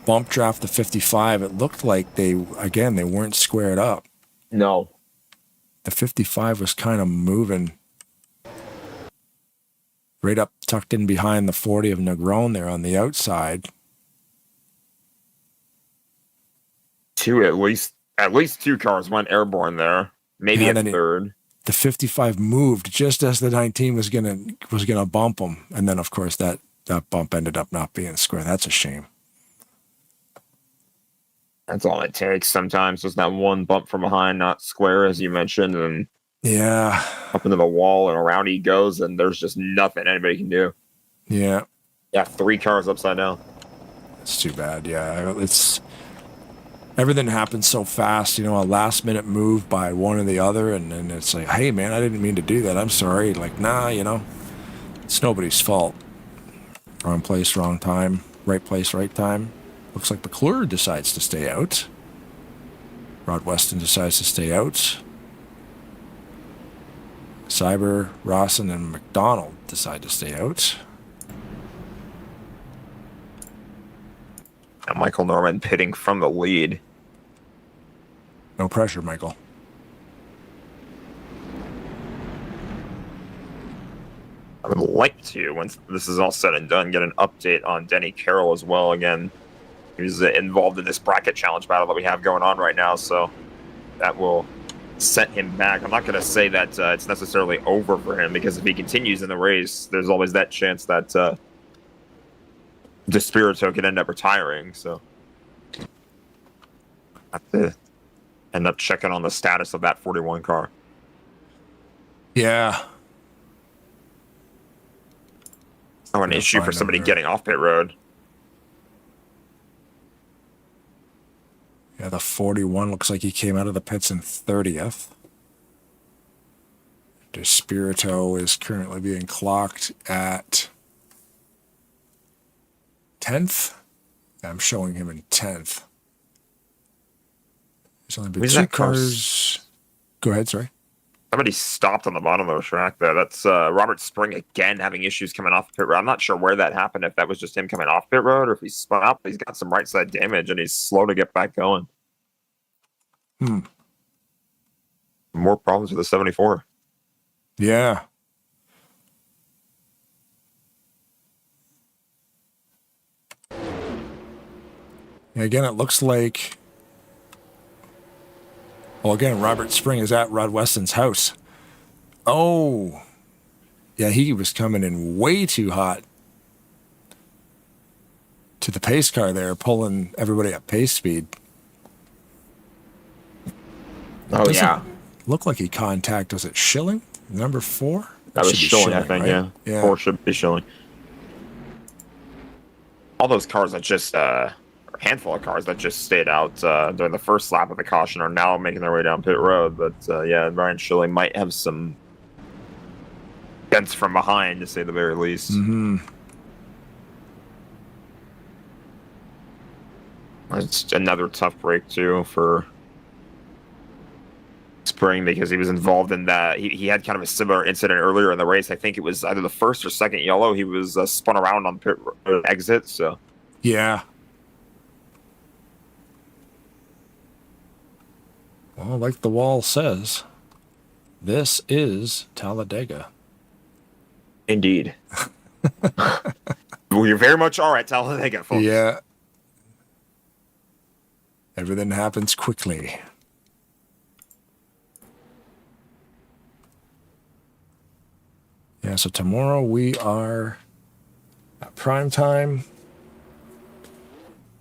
bump draft the 55, it looked like they weren't squared up. No. The 55 was kind of moving right up, tucked in behind the 40 of Negron there on the outside. At least two cars went airborne there. Maybe a third. The 55 moved just as the 19 was gonna bump him, and then of course that that bump ended up not being square. That's a shame. That's all it takes sometimes. Just that one bump from behind, not square, as you mentioned, and Yeah. up into the wall and around he goes, and there's just nothing anybody can do. Yeah. Yeah, 3 cars upside down. It's too bad. Yeah. It's everything happens so fast, a last minute move by one or the other. And then it's like, hey man, I didn't mean to do that. I'm sorry. Like, nah, it's nobody's fault. Wrong place, wrong time. Right place, right time. Looks like McClure decides to stay out. Rod Weston decides to stay out. Cyber, Rawson, and McDonald decide to stay out. And Michael Norman pitting from the lead. No pressure, Michael. I would like to, once this is all said and done, get an update on Denny Carroll as well. Again, he's involved in this bracket challenge battle that we have going on right now, so that will set him back. I'm not going to say that it's necessarily over for him, because if he continues in the race, there's always that chance that Despirito could end up retiring. So I have to end up checking on the status of that 41 car. Yeah. Oh, an issue for somebody getting off pit road. Yeah, the 41 looks like he came out of the pits in 30th. Despirito is currently being clocked at 10th. I'm showing him in 10th. There's only been 2 cars. Go ahead, sorry. Somebody stopped on the bottom of the track there. That's Robert Spring again having issues coming off pit road. I'm not sure where that happened, if that was just him coming off pit road or if he spun up. He's got some right side damage and he's slow to get back going. More problems with the 74. Yeah. Again, it looks like... Well, again, Robert Spring is at Rod Weston's house. Oh. Yeah, he was coming in way too hot to the pace car there, pulling everybody at pace speed. Oh, yeah. Look like he contacted, was it Schilling? Number 4? That was Schilling, I think, right? Yeah. 4 should be Schilling. All those cars that just... a handful of cars that just stayed out during the first lap of the caution are now making their way down pit road. But yeah, Ryan Schilling might have some dents from behind, to say the very least. It's another tough break too for Spring, because he was involved in that. He had kind of a similar incident earlier in the race. I think it was either the first or second yellow. He was spun around on pit road exit. So yeah. Well, like the wall says, this is Talladega. Indeed. Well, you're very much all right, Talladega, folks. Yeah. Everything happens quickly. Yeah, so tomorrow we are at prime time.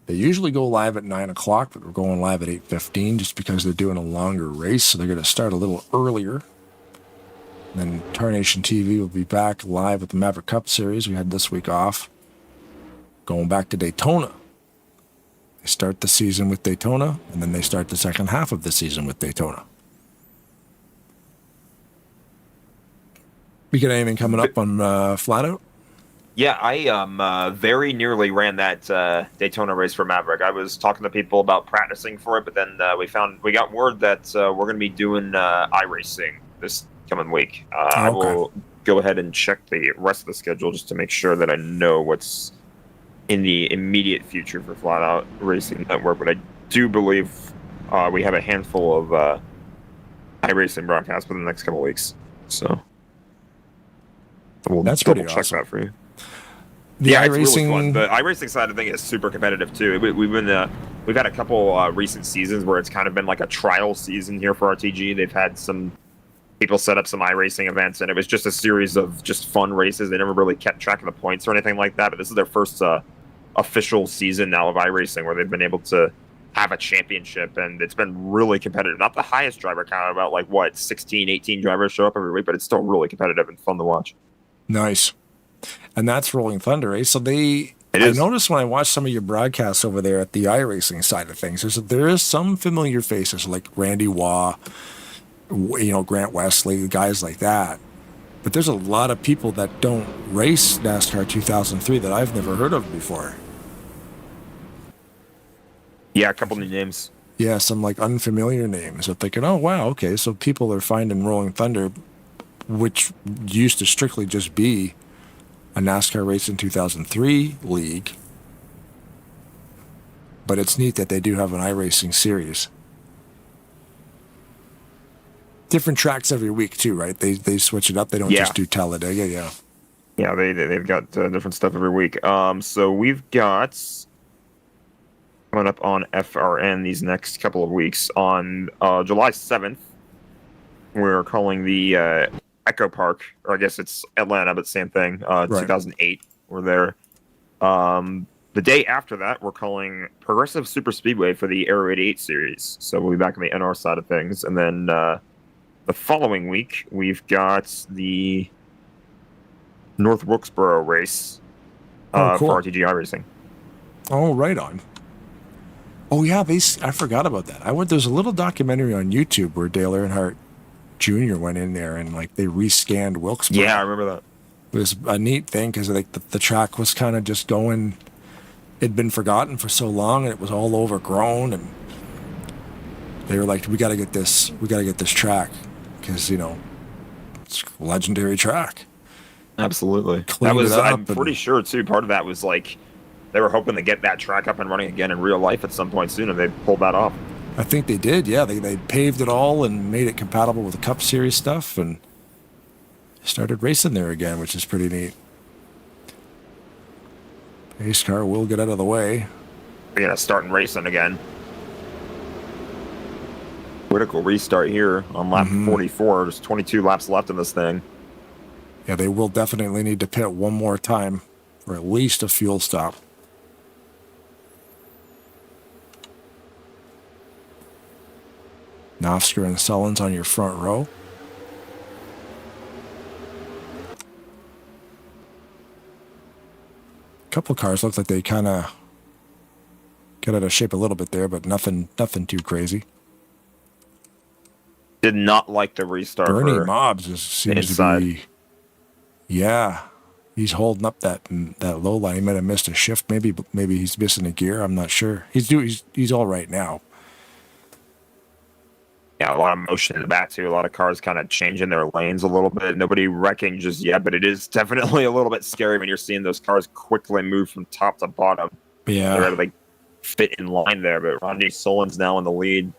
They usually go live at 9 o'clock, but we're going live at 8:15 just because they're doing a longer race, so they're going to start a little earlier. And then Tarnation TV will be back live with the Maverick Cup Series. We had this week off. Going back to Daytona. They start the season with Daytona, and then they start the second half of the season with Daytona. We got anything coming up on Flat Out? Yeah, I very nearly ran that Daytona race for Maverick. I was talking to people about practicing for it, but then we got word that we're going to be doing iRacing this coming week. I will go ahead and check the rest of the schedule just to make sure that I know what's in the immediate future for Flat Out Racing Network. But I do believe we have a handful of iRacing broadcasts for the next couple of weeks. So we'll that's pretty check awesome. That for you. Yeah, it's really fun. The iRacing side of thing is super competitive too. We've had a couple recent seasons where it's kind of been like a trial season here for RTG. They've had some people set up some iRacing events, and it was just a series of just fun races. They never really kept track of the points or anything like that. But this is their first official season now of iRacing where they've been able to have a championship, and it's been really competitive. Not the highest driver count, about like what 16, 18 drivers show up every week, but it's still really competitive and fun to watch. Nice. And that's Rolling Thunder, eh? So I noticed when I watched some of your broadcasts over there at the iRacing side of things, there is some familiar faces like Randy Waugh, Grant Wesley, guys like that. But there's a lot of people that don't race NASCAR 2003 that I've never heard of before. Yeah, a couple new names. Yeah, some like unfamiliar names. I'm thinking, oh, wow, okay, so people are finding Rolling Thunder, which used to strictly just be a NASCAR Racing 2003 league. But it's neat that they do have an iRacing series. Different tracks every week too, right? They switch it up. They don't just do Talladega, yeah. Yeah, they've got different stuff every week. So we've got coming up on FRN these next couple of weeks. On July 7th, we're calling the Echo Park, or I guess it's Atlanta, but same thing. 2008, we're there. The day after that, we're calling Progressive Super Speedway for the Aero 88 series. So we'll be back on the NR side of things. And then the following week, we've got the North Wilkesboro race cool. for RTGI Racing. Oh, right on. Oh, yeah, I forgot about that. There's a little documentary on YouTube where Dale Earnhardt Jr. went in there and like they rescanned Wilkesboro. Yeah, I remember that. It was a neat thing because like the track was kind of just going. It'd been forgotten for so long, and it was all overgrown, and they were like, "We got to get this track because it's a legendary track." Absolutely. I'm pretty sure too. Part of that was like they were hoping to get that track up and running again in real life at some point soon, and they pulled that off. I think they did, yeah. They paved it all and made it compatible with the Cup Series stuff and started racing there again, which is pretty neat. Pace car will get out of the way. We're going to start racing again. Critical restart here on lap 44. There's 22 laps left in this thing. Yeah, they will definitely need to pit one more time or at least a fuel stop. Nofsker and Sullins on your front row. A couple cars look like they kind of get out of shape a little bit there, but nothing too crazy. Did not like the restart. Bernie Mobbs seems to be, yeah, he's holding up that low line. He might have missed a shift, maybe he's missing a gear. I'm not sure. He's all right now. Yeah, a lot of motion in the back too. A lot of cars kind of changing their lanes a little bit. Nobody wrecking just yet, but it is definitely a little bit scary when you're seeing those cars quickly move from top to bottom. Yeah, they're like fit in line there. But Rodney Solon's now in the lead.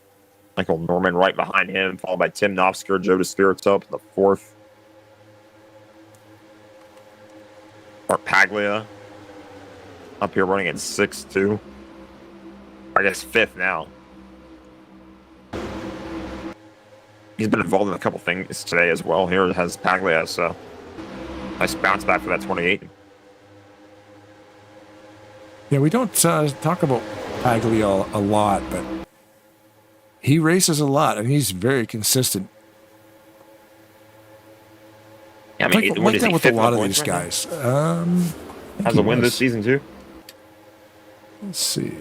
Michael Norman right behind him, followed by Tim Nofsker, Joe DeSpirito up in the fourth. Art Paglia up here running in sixth too. I guess fifth now. He's been involved in a couple things today as well. Here has Paglia, so nice bounce back for that 28. Yeah, we don't talk about Paglia a lot, but he races a lot, and he's very consistent. Yeah, I mean, like that with a lot of these guys. Has a win this season too. Let's see,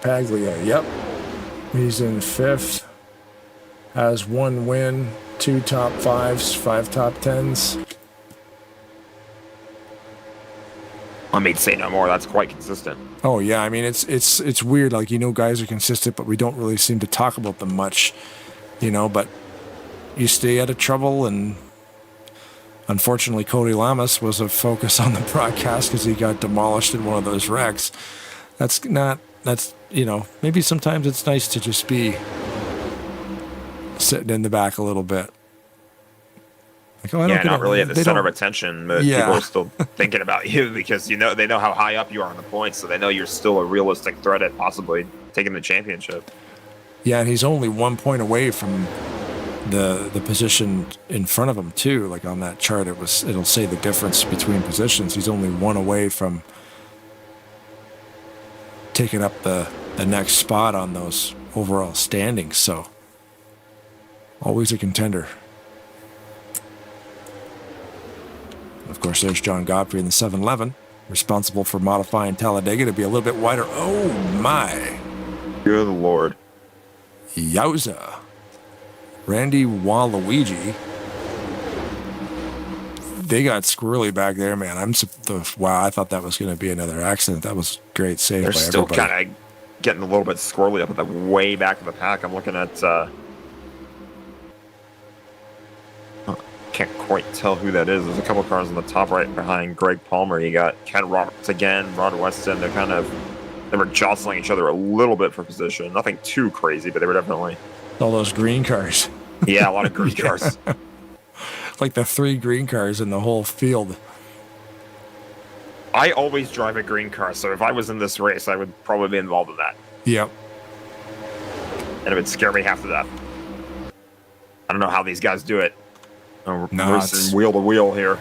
Paglia. Yep, he's in fifth. Has one win, 2 top 5s, 5 top 10s. I mean, say no more. That's quite consistent. Oh yeah, I mean it's weird. Like guys are consistent, but we don't really seem to talk about them much. But you stay out of trouble, and unfortunately, Cody Lamas was a focus on the broadcast because he got demolished in one of those wrecks. Maybe sometimes it's nice to just be sitting in the back a little bit. Like, not really at the center of attention, but people are still thinking about you because they know how high up you are on the points, so they know you're still a realistic threat at possibly taking the championship. Yeah, and he's only 1 point away from the position in front of him too. Like on that chart, it'll say the difference between positions. He's only one away from taking up the next spot on those overall standings. So always a contender. Of course, there's John Godfrey in the 711, responsible for modifying Talladega to be a little bit wider. Oh my! Good Lord. Yowza. Randy Waluigi. They got squirrely back there, man. Wow, I thought that was going to be another accident. That was great save They're by still everybody. kind of getting a little bit squirrely up at the way back of the pack. I'm looking at... can't quite tell who that is. There's a couple cars on the top right behind Greg Palmer. You got Ken Roberts again, Rod Weston. They were jostling each other a little bit for position. Nothing too crazy, but they were definitely... All those green cars. Yeah, a lot of green cars. Like the 3 green cars in the whole field. I always drive a green car, so if I was in this race, I would probably be involved in that. Yep. And it would scare me half to death. I don't know how these guys do it. No, Racing wheel to wheel here.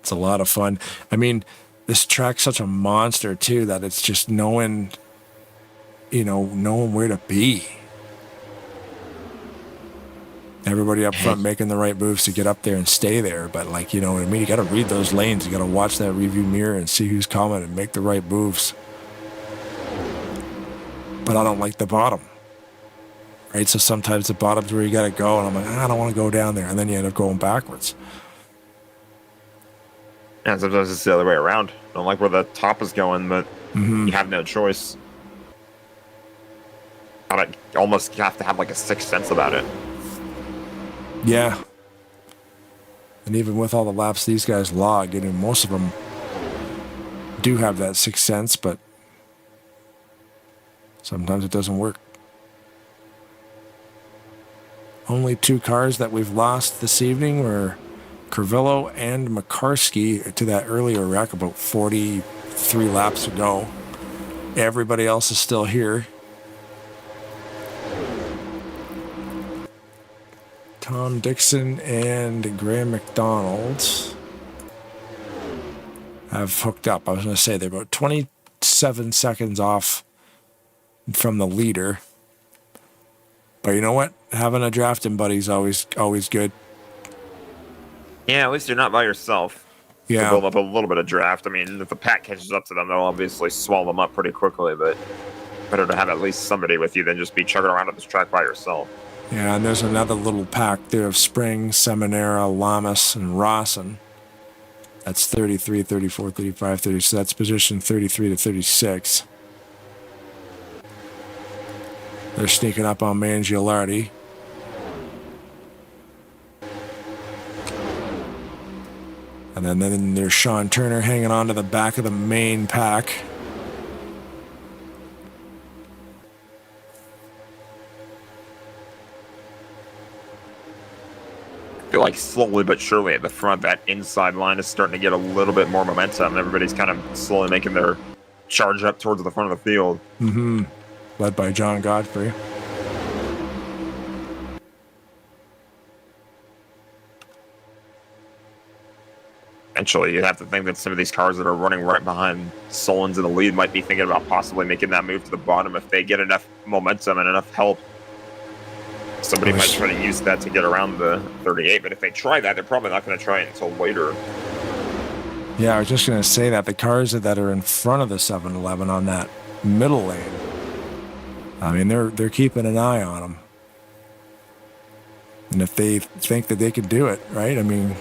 It's a lot of fun. I mean, this track's such a monster too that it's just knowing where to be. Everybody up front making the right moves to get up there and stay there. But you know what I mean? You got to read those lanes. You got to watch that review mirror and see who's coming and make the right moves. But I don't like the bottom. Right? So sometimes the bottom's where you got to go. And I'm like, I don't want to go down there. And then you end up going backwards. And sometimes it's the other way around. I don't like where the top is going, but you have no choice. I almost have to have like a sixth sense about it. Yeah. And even with all the laps these guys log, most of them do have that sixth sense, but sometimes it doesn't work. Only 2 cars that we've lost this evening were Curvillo and McCarskey to that earlier wreck about 43 laps ago. Everybody else is still here. Tom Dixon and Graham McDonald have hooked up. I was going to say they're about 27 seconds off from the leader. But you know what? Having a drafting buddy is always good. Yeah, at least you're not by yourself. Yeah. To build up a little bit of draft. I mean, if the pack catches up to them, they'll obviously swallow them up pretty quickly, but better to have at least somebody with you than just be chugging around at this track by yourself. Yeah, and there's another little pack there of Spring, Seminara, Lamas, and Rawson. That's 33, 34, 35, 30. So that's position 33 to 36. They're sneaking up on Mangialardi. And then there's Sean Turner hanging on to the back of the main pack. I feel like slowly but surely at the front, that inside line is starting to get a little bit more momentum. Everybody's kind of slowly making their charge up towards the front of the field. Mm-hmm. Led by John Godfrey. Eventually, you'd have to think that some of these cars that are running right behind Solon's in the lead might be thinking about possibly making that move to the bottom if they get enough momentum and enough help. Somebody might try to use that to get around the 38, but if they try that, they're probably not going to try it until later. Yeah, I was just going to say that the cars that are in front of the 7-Eleven on that middle lane, I mean, they're keeping an eye on them. And if they think that they can do it, right? I mean,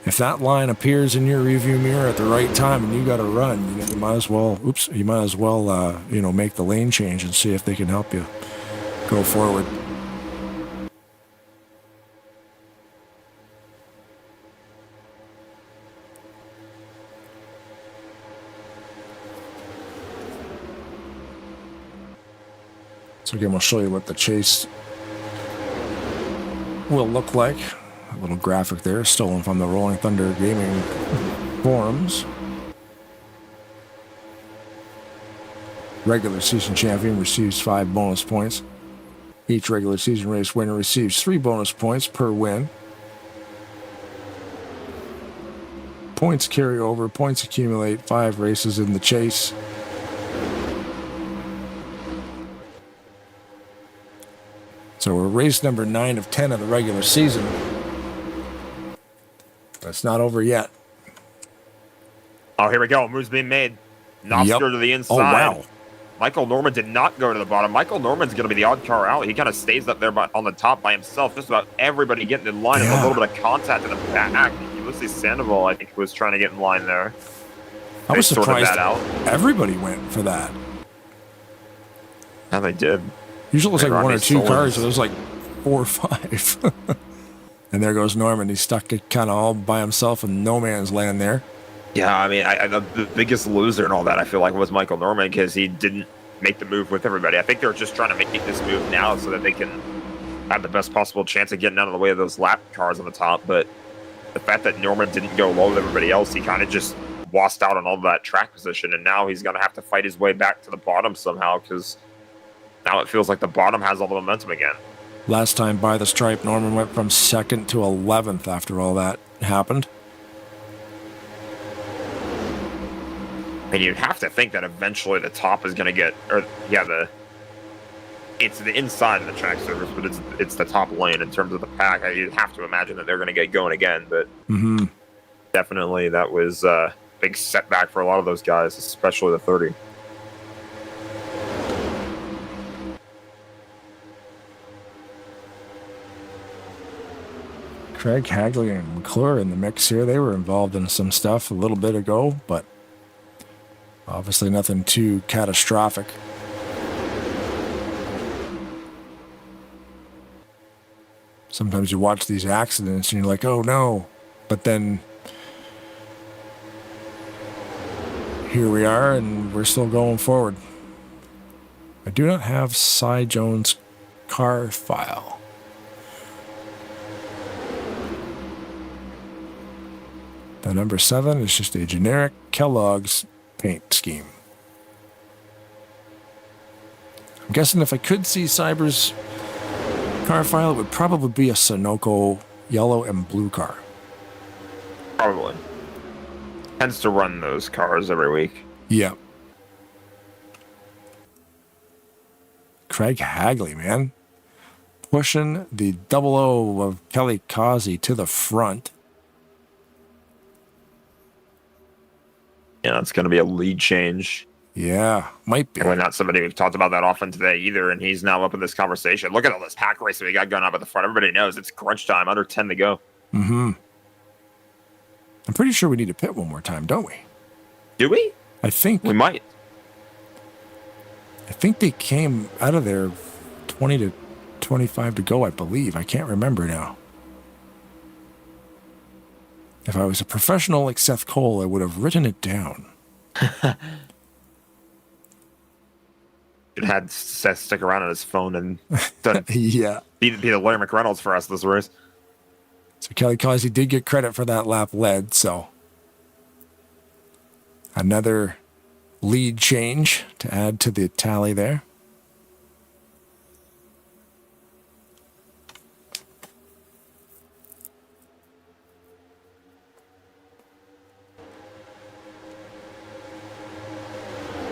if that line appears in your review mirror at the right time and you got to run, you might as well, make the lane change and see if they can help you go forward. So again, we'll show you what the chase will look like. A little graphic there, stolen from the Rolling Thunder Gaming forums. Regular season champion receives 5 bonus points. Each regular season race winner receives 3 bonus points per win. Points carry over, points accumulate, 5 races in the chase. So we're race number 9 of 10 of the regular season. That's not over yet. Oh, here we go. Move's being made. Nosker to the inside. Oh, wow. Michael Norman did not go to the bottom. Michael Norman's going to be the odd car out. He kind of stays up there on the top by himself. Just about everybody getting in line. Yeah. A little bit of contact in the back. Ulysses Sandoval, I think, was trying to get in line there. I was surprised everybody went for that. Yeah, they did. Usually it's like 1 or 2 cars, so there's like 4 or 5. And there goes Norman. He's stuck kind of all by himself in no man's land there. Yeah, I mean, the biggest loser and all that, I feel like, was Michael Norman because he didn't make the move with everybody. I think they're just trying to make this move now so that they can have the best possible chance of getting out of the way of those lap cars on the top. But the fact that Norman didn't go low with everybody else, he kind of just lost out on all that track position. And now he's going to have to fight his way back to the bottom somehow because now it feels like the bottom has all the momentum again. Last time by the stripe, Norman went from 2nd to 11th after all that happened. And you'd have to think that eventually the top is going to get, it's the inside of the track surface, but it's the top lane in terms of the pack. You'd have to imagine that they're going to get going again, but definitely that was a big setback for a lot of those guys, especially the 30. Craig Hagley and McClure in the mix here. They were involved in some stuff a little bit ago, but obviously nothing too catastrophic. Sometimes you watch these accidents and you're like, oh no. But then here we are and we're still going forward. I do not have Cy Jones' car file. The number 7 is just a generic Kellogg's paint scheme. I'm guessing if I could see Cyber's car file, it would probably be a Sunoco yellow and blue car. Probably. Tends to run those cars every week. Yeah. Craig Hagley, man. Pushing the 00 of Kelly Causey to the front. Yeah, it's going to be a lead change. Yeah, might be. Really not somebody we've talked about that often today either, and he's now up in this conversation. Look at all this pack racing we got going up at the front. Everybody knows it's crunch time, under 10 to go. I'm pretty sure we need to pit one more time, don't we? Do we? I think. We might. I think they came out of there 20 to 25 to go, I believe. I can't remember now. If I was a professional like Seth Cole, I would have written it down. Should had Seth stick around on his phone and yeah, be the Larry McReynolds for us this race. So Kelly Causey did get credit for that lap led, so another lead change to add to the tally there.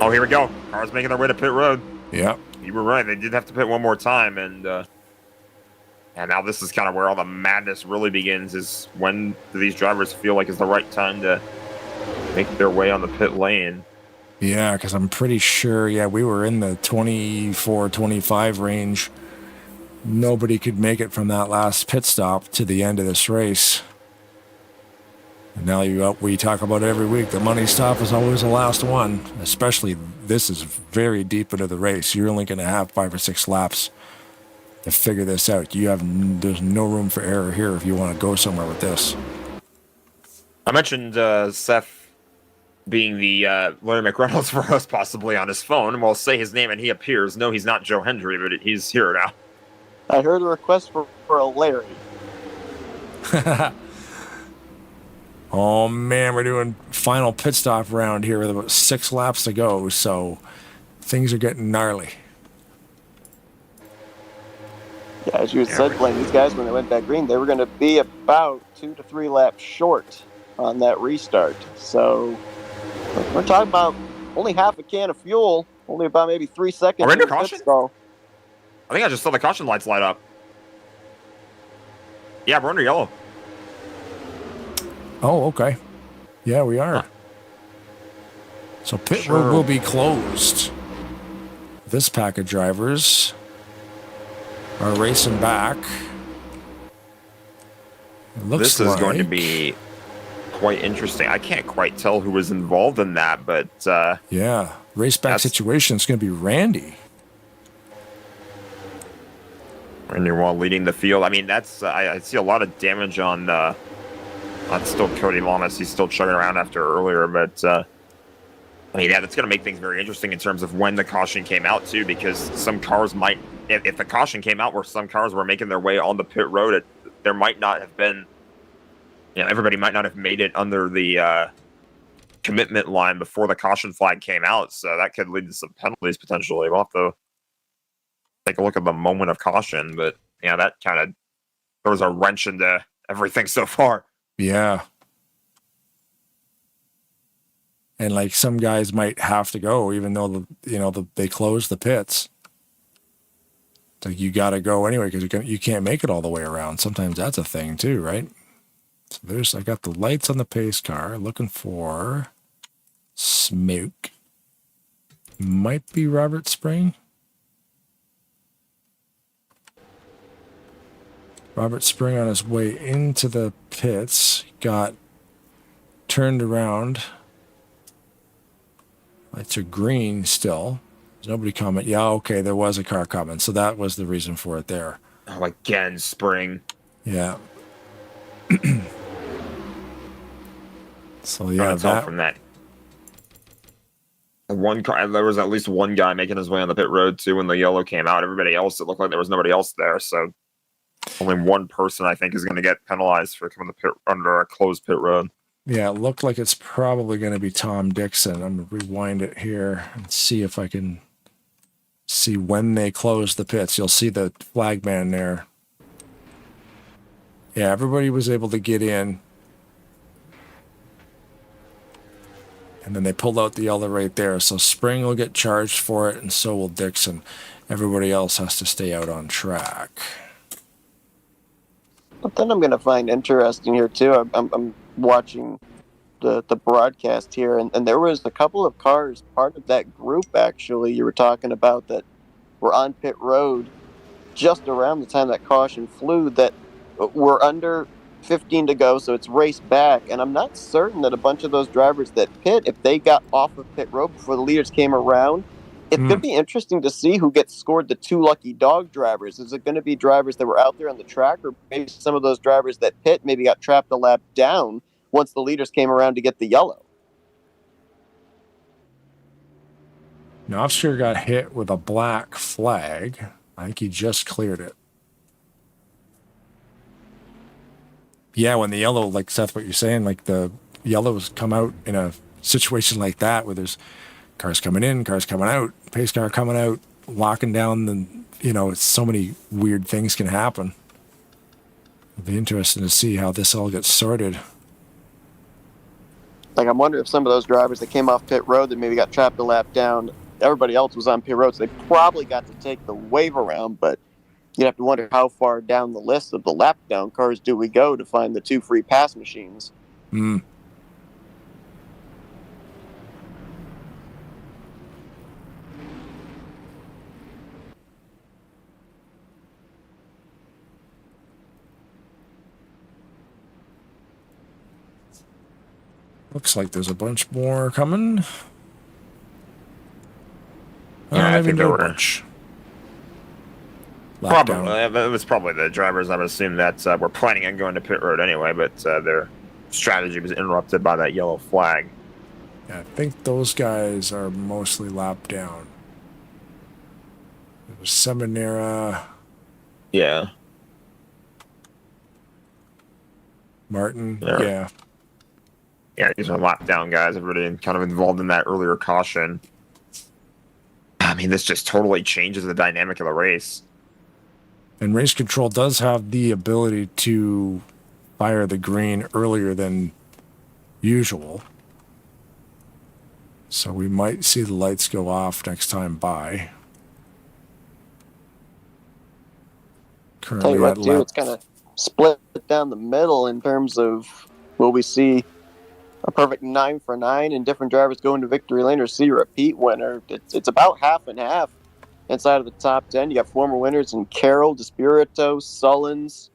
Oh, here we go. Cars making their way to pit road. Yeah. You were right. They did have to pit one more time. And now this is kind of where all the madness really begins, is when do these drivers feel like it's the right time to make their way on the pit lane? Yeah, because I'm pretty sure, we were in the 24, 25 range. Nobody could make it from that last pit stop to the end of this race. And now we talk about it every week. The money stop is always the last one, especially this is very deep into the race. You're only going to have 5 or 6 laps to figure this out. There's no room for error here if you want to go somewhere with this. I mentioned Seth being the Larry McReynolds for us possibly on his phone, and we'll say his name and he appears. No, he's not Joe Hendry, but he's here now. I heard a request for a Larry. Oh man, we're doing final pit stop round here with about 6 laps to go. So things are getting gnarly. Yeah, as you said, Blaine, these guys, when they went back green, they were going to be about 2 to 3 laps short on that restart. So we're talking about only half a can of fuel, only about maybe 3 seconds. Are we under in the pit caution? stall. I think I just saw the caution lights light up. Yeah, we're under yellow. Oh, okay. Yeah, we are. Huh. So pit road will be closed. This pack of drivers are racing back. It looks This is going to be quite interesting. I can't quite tell who was involved in that, but yeah, race back situation is going to be Randy. Randy Wall leading the field. I mean, that's I see a lot of damage on still Cody Lamas. He's still chugging around after earlier, but I mean, yeah, that's going to make things very interesting in terms of when the caution came out too, because some cars might, if the caution came out where some cars were making their way on the pit road, there might not have been, everybody might not have made it under the commitment line before the caution flag came out, so that could lead to some penalties potentially. We'll have to take a look at the moment of caution, but yeah, that kind of throws a wrench into everything so far. Yeah. And like some guys might have to go, even though they close the pits. So you got to go anyway because you can't make it all the way around. Sometimes that's a thing too, right? So I got the lights on the pace car, looking for smoke. Might be Robert Spring. Robert Spring on his way into the pits got turned around. Lights are green still. There's nobody comment. Yeah, okay, there was a car coming, so that was the reason for it there. Oh, again, Spring. Yeah. So yeah, that from that. One car, there was at least one guy making his way on the pit road too when the yellow came out. Everybody else, it looked like there was nobody else there. So only one person, I think, is going to get penalized for coming to pit under a closed pit road. Yeah, it looked like it's probably going to be Tom Dixon. I'm going to rewind it here and see if I can see when they close the pits. You'll see the flag man there. Yeah, everybody was able to get in. And then they pulled out the yellow right there. So Spring will get charged for it, and so will Dixon. Everybody else has to stay out on track. But then I'm going to find interesting here, too. I'm watching the broadcast here, and there was a couple of cars, part of that group, actually, you were talking about, that were on pit road just around the time that caution flew that were under 15 to go, so it's race back. And I'm not certain that a bunch of those drivers that pit, if they got off of pit road before the leaders came around, it's going to be interesting to see who gets scored the two lucky dog drivers. Is it going to be drivers that were out there on the track, or maybe some of those drivers that pit maybe got trapped a lap down once the leaders came around to get the yellow? Novsker got hit with a black flag. I think he just cleared it. Yeah, when the yellow, like Seth, what you're saying, like the yellows come out in a situation like that where there's cars coming in, cars coming out, pace car coming out, locking down the, it's so many weird things can happen. It'll be interesting to see how this all gets sorted. Like, I'm wondering if some of those drivers that came off pit road that maybe got trapped a lap down, everybody else was on pit road, so they probably got to take the wave around, but you'd have to wonder how far down the list of the lap down cars do we go to find the two free pass machines. Looks like there's a bunch more coming. Yeah, I think there were. Probably. It was probably the drivers, I would assume, that were planning on going to pit road anyway, but their strategy was interrupted by that yellow flag. Yeah, I think those guys are mostly lap down. It was Seminara. Yeah. Martin. Yeah. Yeah, these are lap down guys. Everybody kind of involved in that earlier caution. mean, this just totally changes the dynamic of the race. And race control does have the ability to fire the green earlier than usual. So we might see the lights go off next time by. Tell you Currently what, at too, lap. it's kind of split down the middle in terms of will we see a perfect 9 for 9 and different drivers go into victory lane or see a repeat winner. It's about half and half inside of the top 10. You got former winners in Carroll, DeSpirito, Sullins.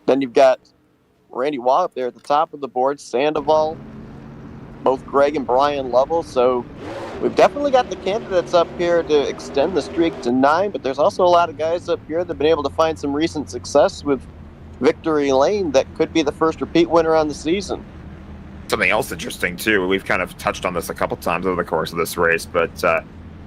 Then you've got Randy Waugh up there at the top of the board, Sandoval, both Greg and Brian Lovell. So we've definitely got the candidates up here to extend the streak to 9, but there's also a lot of guys up here that have been able to find some recent success with victory lane that could be the first repeat winner on the season. Something else interesting, too, we've kind of touched on this a couple times over the course of this race, but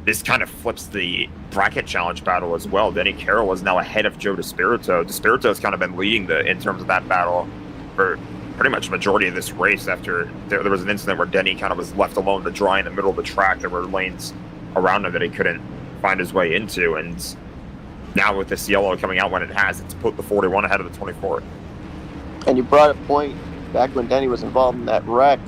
this kind of flips the bracket challenge battle as well. Denny Carroll is now ahead of Joe DeSpirito. DeSpirito has kind of been leading in terms of that battle for pretty much the majority of this race after there was an incident where Denny kind of was left alone to dry in the middle of the track. There were lanes around him that he couldn't find his way into, and now with this yellow coming out when it has, it's put the 41 ahead of the 24. And you brought a point back when Denny was involved in that wreck.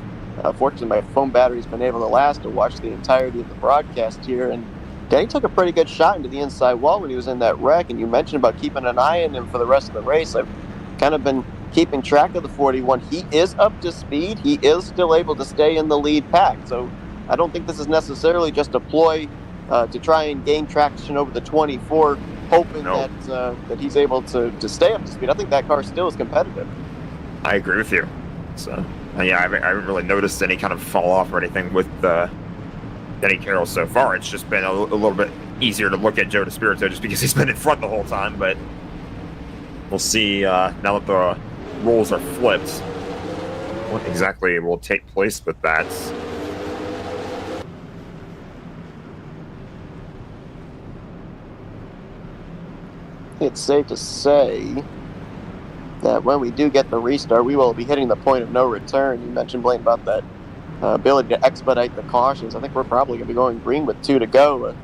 Fortunately, my phone battery's been able to last to watch the entirety of the broadcast here, and Denny took a pretty good shot into the inside wall when he was in that wreck, and you mentioned about keeping an eye on him for the rest of the race. I've kind of been keeping track of the 41. He is up to speed. He is still able to stay in the lead pack, so I don't think this is necessarily just a ploy to try and gain traction over the 24, hoping that he's able to stay up to speed. I think that car still is competitive. I agree with you. So, yeah, I haven't really noticed any kind of fall off or anything with Denny Carroll so far. It's just been a little bit easier to look at Joe DeSpirito just because he's been in front the whole time. But we'll see now that the roles are flipped, what exactly will take place with that. It's safe to say that when we do get the restart, we will be hitting the point of no return. You mentioned, Blaine, about that ability to expedite the cautions. I think we're probably going to be going green with 2 to go.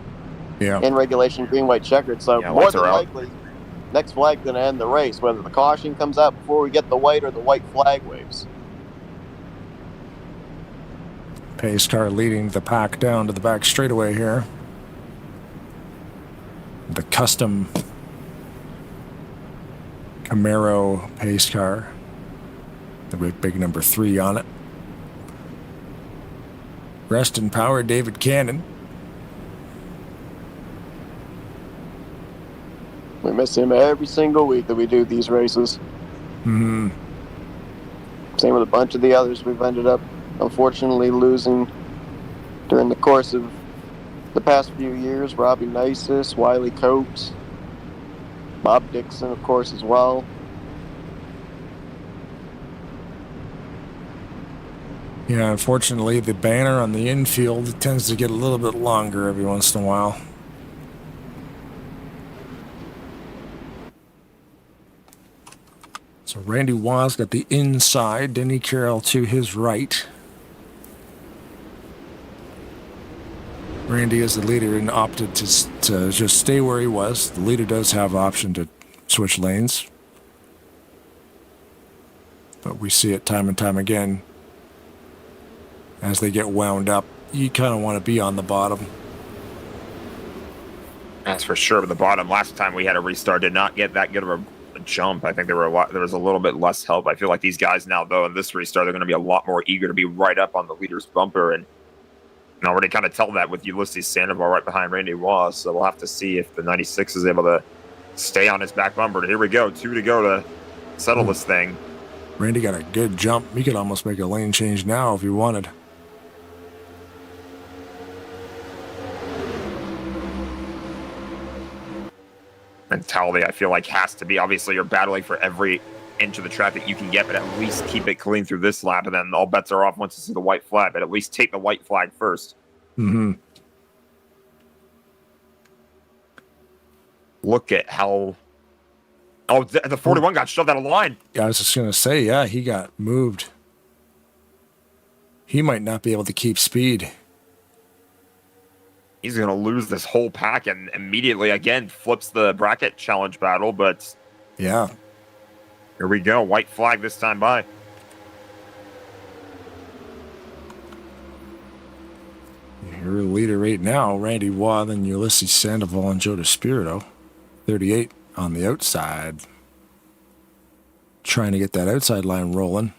In regulation, green, white, checkered. So more than likely, next flag going to end the race, whether the caution comes out before we get the white or the white flag waves. Pace car leading the pack down to the back straightaway here. The custom Camaro pace car, the big number 3 on it. Rest in power, David Cannon. We miss him every single week that we do these races. Mm-hmm. Same with a bunch of the others we've ended up, unfortunately, losing during the course of the past few years. Robbie Nisus, Wiley Coates, Bob Dixon, of course, as well. Yeah, unfortunately, the banner on the infield tends to get a little bit longer every once in a while. So Randy Waugh's got the inside, Denny Carroll to his right. Randy is the leader and opted to just stay where he was. The leader does have option to switch lanes. But we see it time and time again. As they get wound up, you kind of want to be on the bottom. That's for sure. But the bottom, last time we had a restart, did not get that good of a jump. I think there was a little bit less help. I feel like these guys now, though, in this restart, they're going to be a lot more eager to be right up on the leader's bumper. And I already kind of tell that with Ulysses Sandoval right behind Randy Waugh. So we'll have to see if the 96 is able to stay on his back bumper. Here we go. 2 to go to settle this thing. Randy got a good jump. He could almost make a lane change now if he wanted. Mentality, I feel like, has to be, obviously you're battling for every inch of the track that you can get, but at least keep it clean through this lap, and then all bets are off once you see the white flag, but at least take the white flag first. Mm-hmm. Look at how... Oh, the 41 got shoved out of the line. Yeah, I was just going to say, yeah, he got moved. He might not be able to keep speed. He's going to lose this whole pack and immediately, again, flips the bracket challenge battle. But Yeah. here we go. White flag this time by. Your leader right now, Randy Waugh, then Ulysses Sandoval and Joe DeSpirito. 38 on the outside. Trying to get that outside line rolling.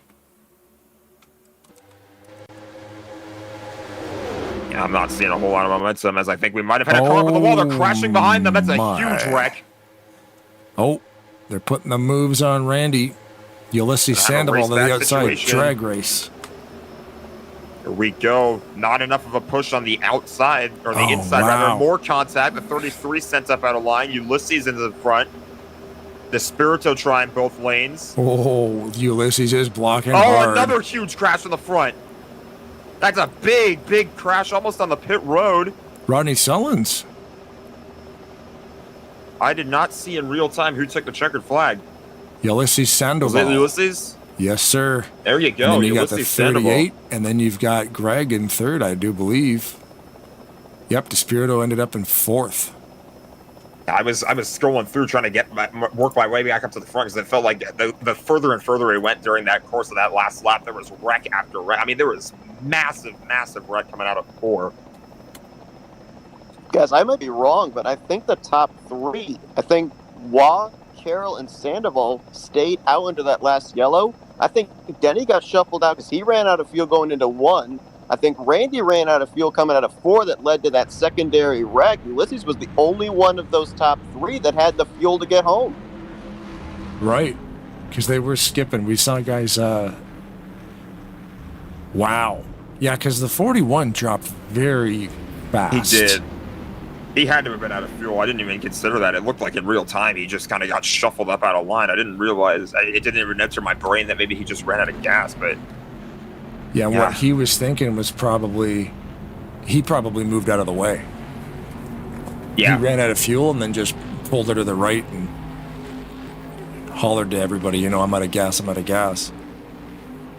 Yeah, I'm not seeing a whole lot of momentum, as I think we might have had a car over the wall. They're crashing behind them. That's a huge wreck. Oh, they're putting the moves on Randy. Ulysses Sandoval to the outside. Drag race. Here we go. Not enough of a push on the outside, or the inside, rather. More contact. The 33 sent up out of line. Ulysses into the front. The Spirito trying both lanes. Oh, Ulysses is blocking hard. Another huge crash in the front. That's a big, big crash almost on the pit road. Rodney Sullins. I did not see in real time who took the checkered flag. Ulysses Sandoval. Was it Ulysses? Yes, sir. There you go. And then you got Ulysses the 38, Sandoval. and then you've got Greg in third, I do believe. Yep, DeSpirito ended up in fourth. I was scrolling through trying to work my way back up to the front because it felt like the further and further it went during that course of that last lap, there was wreck after wreck. I mean, there was massive, massive wreck coming out of 4. Guys, I might be wrong, but I think the top 3, I think Waugh, Carroll, and Sandoval stayed out into that last yellow. I think Denny got shuffled out because he ran out of fuel going into 1. I think Randy ran out of fuel coming out of 4 that led to that secondary wreck. Ulysses was the only one of those top 3 that had the fuel to get home. Right, because they were skipping. We saw guys, wow. Yeah, because the 41 dropped very fast. He did. He had to have been out of fuel. I didn't even consider that. It looked like in real time he just kind of got shuffled up out of line. I didn't realize, it didn't even enter my brain that maybe he just ran out of gas, but... Yeah, what he was thinking was he probably moved out of the way. Yeah. He ran out of fuel and then just pulled her to the right and hollered to everybody, I'm out of gas, I'm out of gas.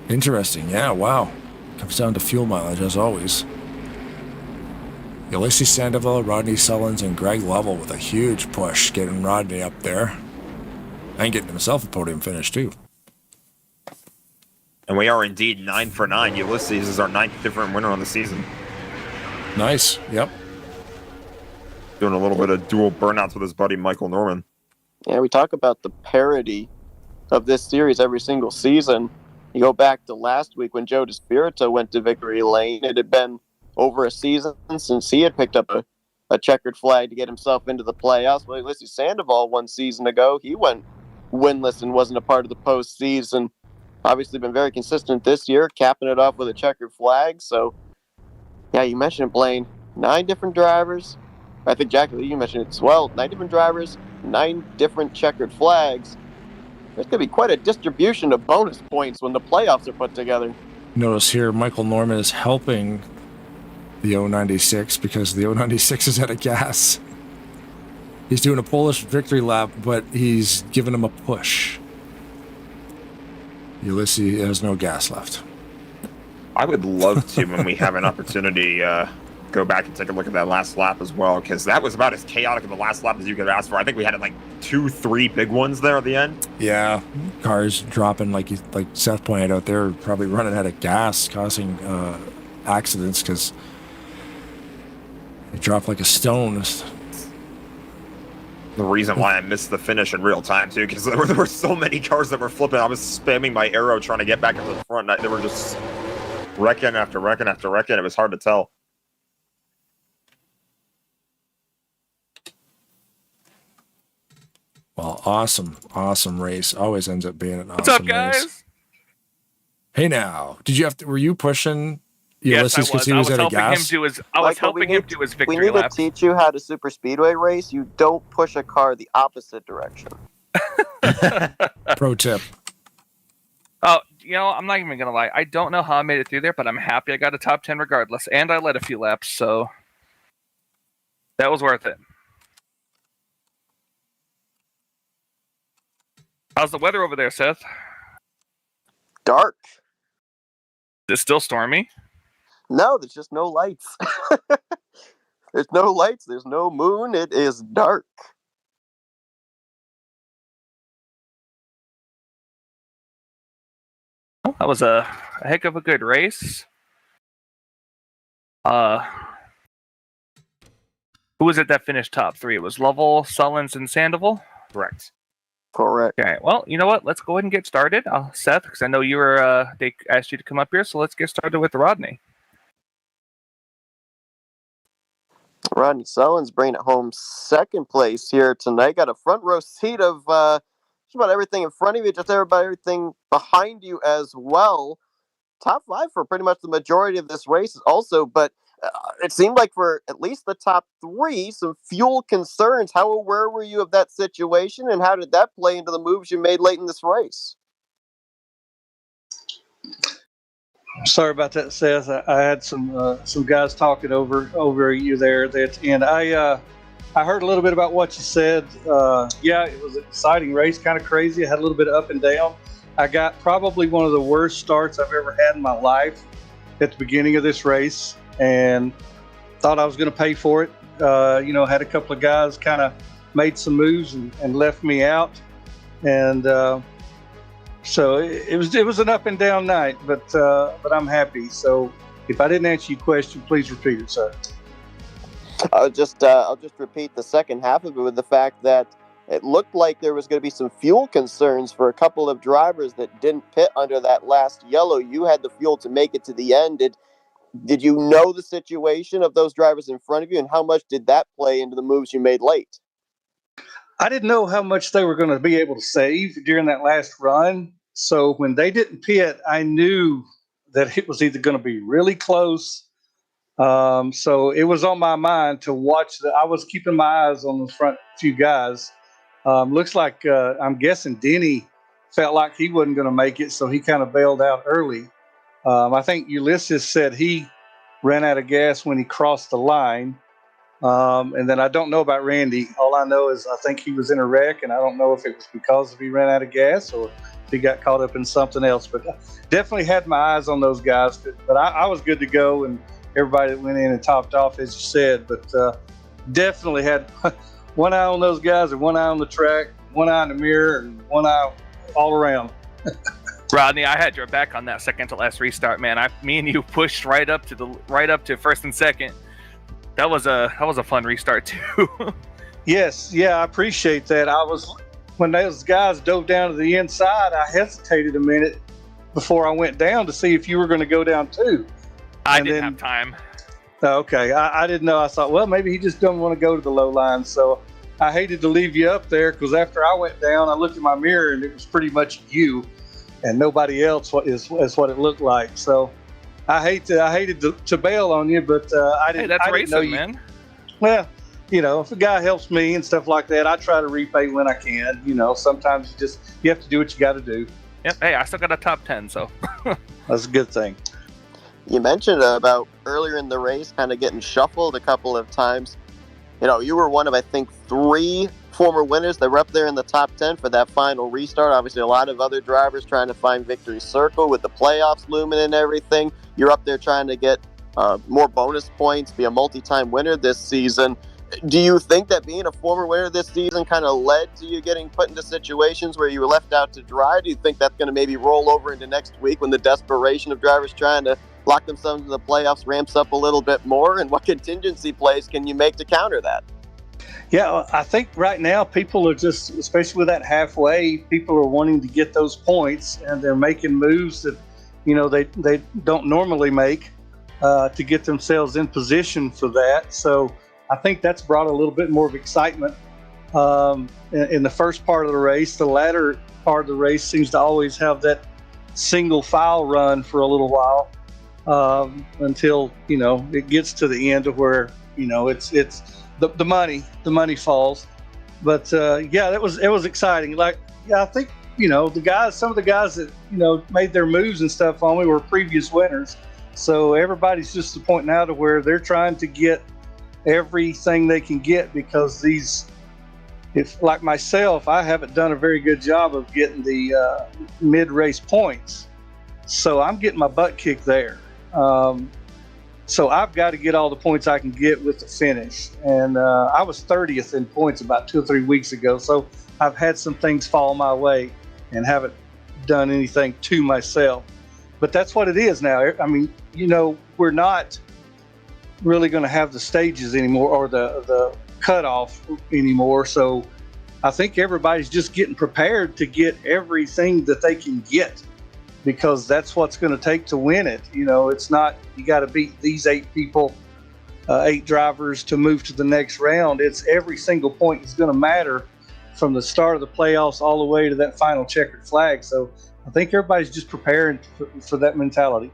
Interesting, yeah, wow. Comes down to fuel mileage, as always. Ulysses Sandoval, Rodney Sullins, and Greg Lovell with a huge push, getting Rodney up there. And getting himself a podium finish, too. And we are indeed 9 for 9. Ulysses is our 9th different winner on the season. Nice, yep. Doing a little bit of dual burnouts with his buddy Michael Norman. Yeah, we talk about the parody of this series every single season. You go back to last week when Joe DeSpirito went to victory lane. It had been over a season since he had picked up a checkered flag to get himself into the playoffs. Well, Ulysses Sandoval 1 season ago, he went winless and wasn't a part of the postseason. Obviously been very consistent this year, capping it off with a checkered flag. So, yeah, you mentioned it, Blaine. 9 different drivers. I think, Jackie, you mentioned it as well. 9 different drivers, 9 different checkered flags. There's going to be quite a distribution of bonus points when the playoffs are put together. Notice here, Michael Norman is helping the 096 because the 096 is out of gas. He's doing a Polish victory lap, but he's giving him a push. Ulysses has no gas left. I would love to, when we have an opportunity, go back and take a look at that last lap as well, because that was about as chaotic of a last lap as you could ask for. I think we had like 2-3 big ones there at the end. Yeah, cars dropping, like Seth pointed out, they're probably running out of gas, causing accidents because they drop like a stone. The reason why I missed the finish in real time, too, because there were so many cars that were flipping. I was spamming my arrow trying to get back into the front. They were just wrecking after wrecking after wrecking. It was hard to tell. Well, awesome race. Always ends up being an awesome race. What's up, guys? Race. Hey, now, were you pushing Yes, Ulysses because he was out of gas? I was helping him do his victory lap. We need to teach you how to super speedway race. You don't push a car the opposite direction. Pro tip. Oh, I'm not even going to lie. I don't know how I made it through there, but I'm happy I got a top 10 regardless. And I led a few laps, so that was worth it. How's the weather over there, Seth? Dark. Is it still stormy? No, there's just no lights. There's no lights. There's no moon. It is dark. Well, that was a heck of a good race. Who was it that finished top 3? It was Lovell, Sullins, and Sandoval? Correct. Correct. Okay, well, you know what? Let's go ahead and get started. Seth, because I know you were, they asked you to come up here, so let's get started with Rodney. Rodney Sullins bringing it home second place here tonight. Got a front row seat of just about everything in front of you, just everything behind you as well. Top 5 for pretty much the majority of this race also, but it seemed like for at least the top 3, some fuel concerns. How aware were you of that situation, and how did that play into the moves you made late in this race? Sorry about that, Seth. I had some guys talking over you there at the end. I heard a little bit about what you said. Yeah, it was an exciting race, kind of crazy. I had a little bit of up and down. I got probably one of the worst starts I've ever had in my life at the beginning of this race, and thought I was going to pay for it. Had a couple of guys kind of made some moves and left me out, and so it was an up and down night. But I'm happy. So if I didn't answer your question, please repeat it, sir. I'll just repeat the second half of it with the fact that it looked like there was going to be some fuel concerns for a couple of drivers that didn't pit under that last yellow. You had the fuel to make it to the end. Did you know the situation of those drivers in front of you, and how much did that play into the moves you made late? I didn't know how much they were going to be able to save during that last run. So when they didn't pit, I knew that it was either going to be really close. So it was on my mind to watch. I was keeping my eyes on the front few guys. Looks like I'm guessing Denny felt like he wasn't going to make it, so he kind of bailed out early. I think Ulysses said he ran out of gas when he crossed the line. And then I don't know about Randy. All I know is I think he was in a wreck, and I don't know if it was because he ran out of gas or if he got caught up in something else. But definitely had my eyes on those guys. But I was good to go, and everybody that went in and topped off, as you said. But definitely had one eye on those guys and one eye on the track, one eye in the mirror, and one eye all around. Rodney, I had your back on that second to last restart, man. Me and you pushed right up to first and second. That was a fun restart too. Yes, yeah, I appreciate that. When those guys dove down to the inside, I hesitated a minute before I went down to see if you were going to go down too. I didn't have time. Okay, I didn't know. I thought, well, maybe he just doesn't want to go to the low line. So I hated to leave you up there, because after I went down, I looked in my mirror and it was pretty much you and nobody else is what it looked like. So I hated to bail on you, but I didn't. Hey, that's I didn't know racing, you. man. Well, if a guy helps me and stuff like that, I try to repay when I can. Sometimes you have to do what you got to do. Yep. Hey, I still got a top 10, so That's a good thing. You mentioned about earlier in the race kind of getting shuffled a couple of times. You were one of, I think, 3 former winners that were up there in the top 10 for that final restart. Obviously, a lot of other drivers trying to find victory circle with the playoffs looming and everything. You're up there trying to get more bonus points, be a multi-time winner this season. Do you think that being a former winner this season kind of led to you getting put into situations where you were left out to dry? Do you think that's going to maybe roll over into next week when the desperation of drivers trying to lock themselves into the playoffs ramps up a little bit more? And what contingency plays can you make to counter that? Yeah, I think right now people are just, especially with that halfway, people are wanting to get those points, and they're making moves that, they don't normally make to get themselves in position for that. So I think that's brought a little bit more of excitement in the first part of the race. The latter part of the race seems to always have that single file run for a little while until it gets to the end of where it's the money falls. But it was exciting. I think some of the guys that made their moves and stuff on me were previous winners. So everybody's just pointing out to where they're trying to get everything they can get, because if like myself, I haven't done a very good job of getting the mid-race points. So I'm getting my butt kicked there. So I've got to get all the points I can get with the finish. And I was 30th in points about 2 or 3 weeks ago. So I've had some things fall my way and haven't done anything to myself. But that's what it is now. I mean, we're not really going to have the stages anymore, or the cutoff anymore. So I think everybody's just getting prepared to get everything that they can get, because that's what's going to take to win it. It's not, you got to beat these 8 people, 8 drivers to move to the next round. It's every single point is going to matter from the start of the playoffs all the way to that final checkered flag. So I think everybody's just preparing for that mentality.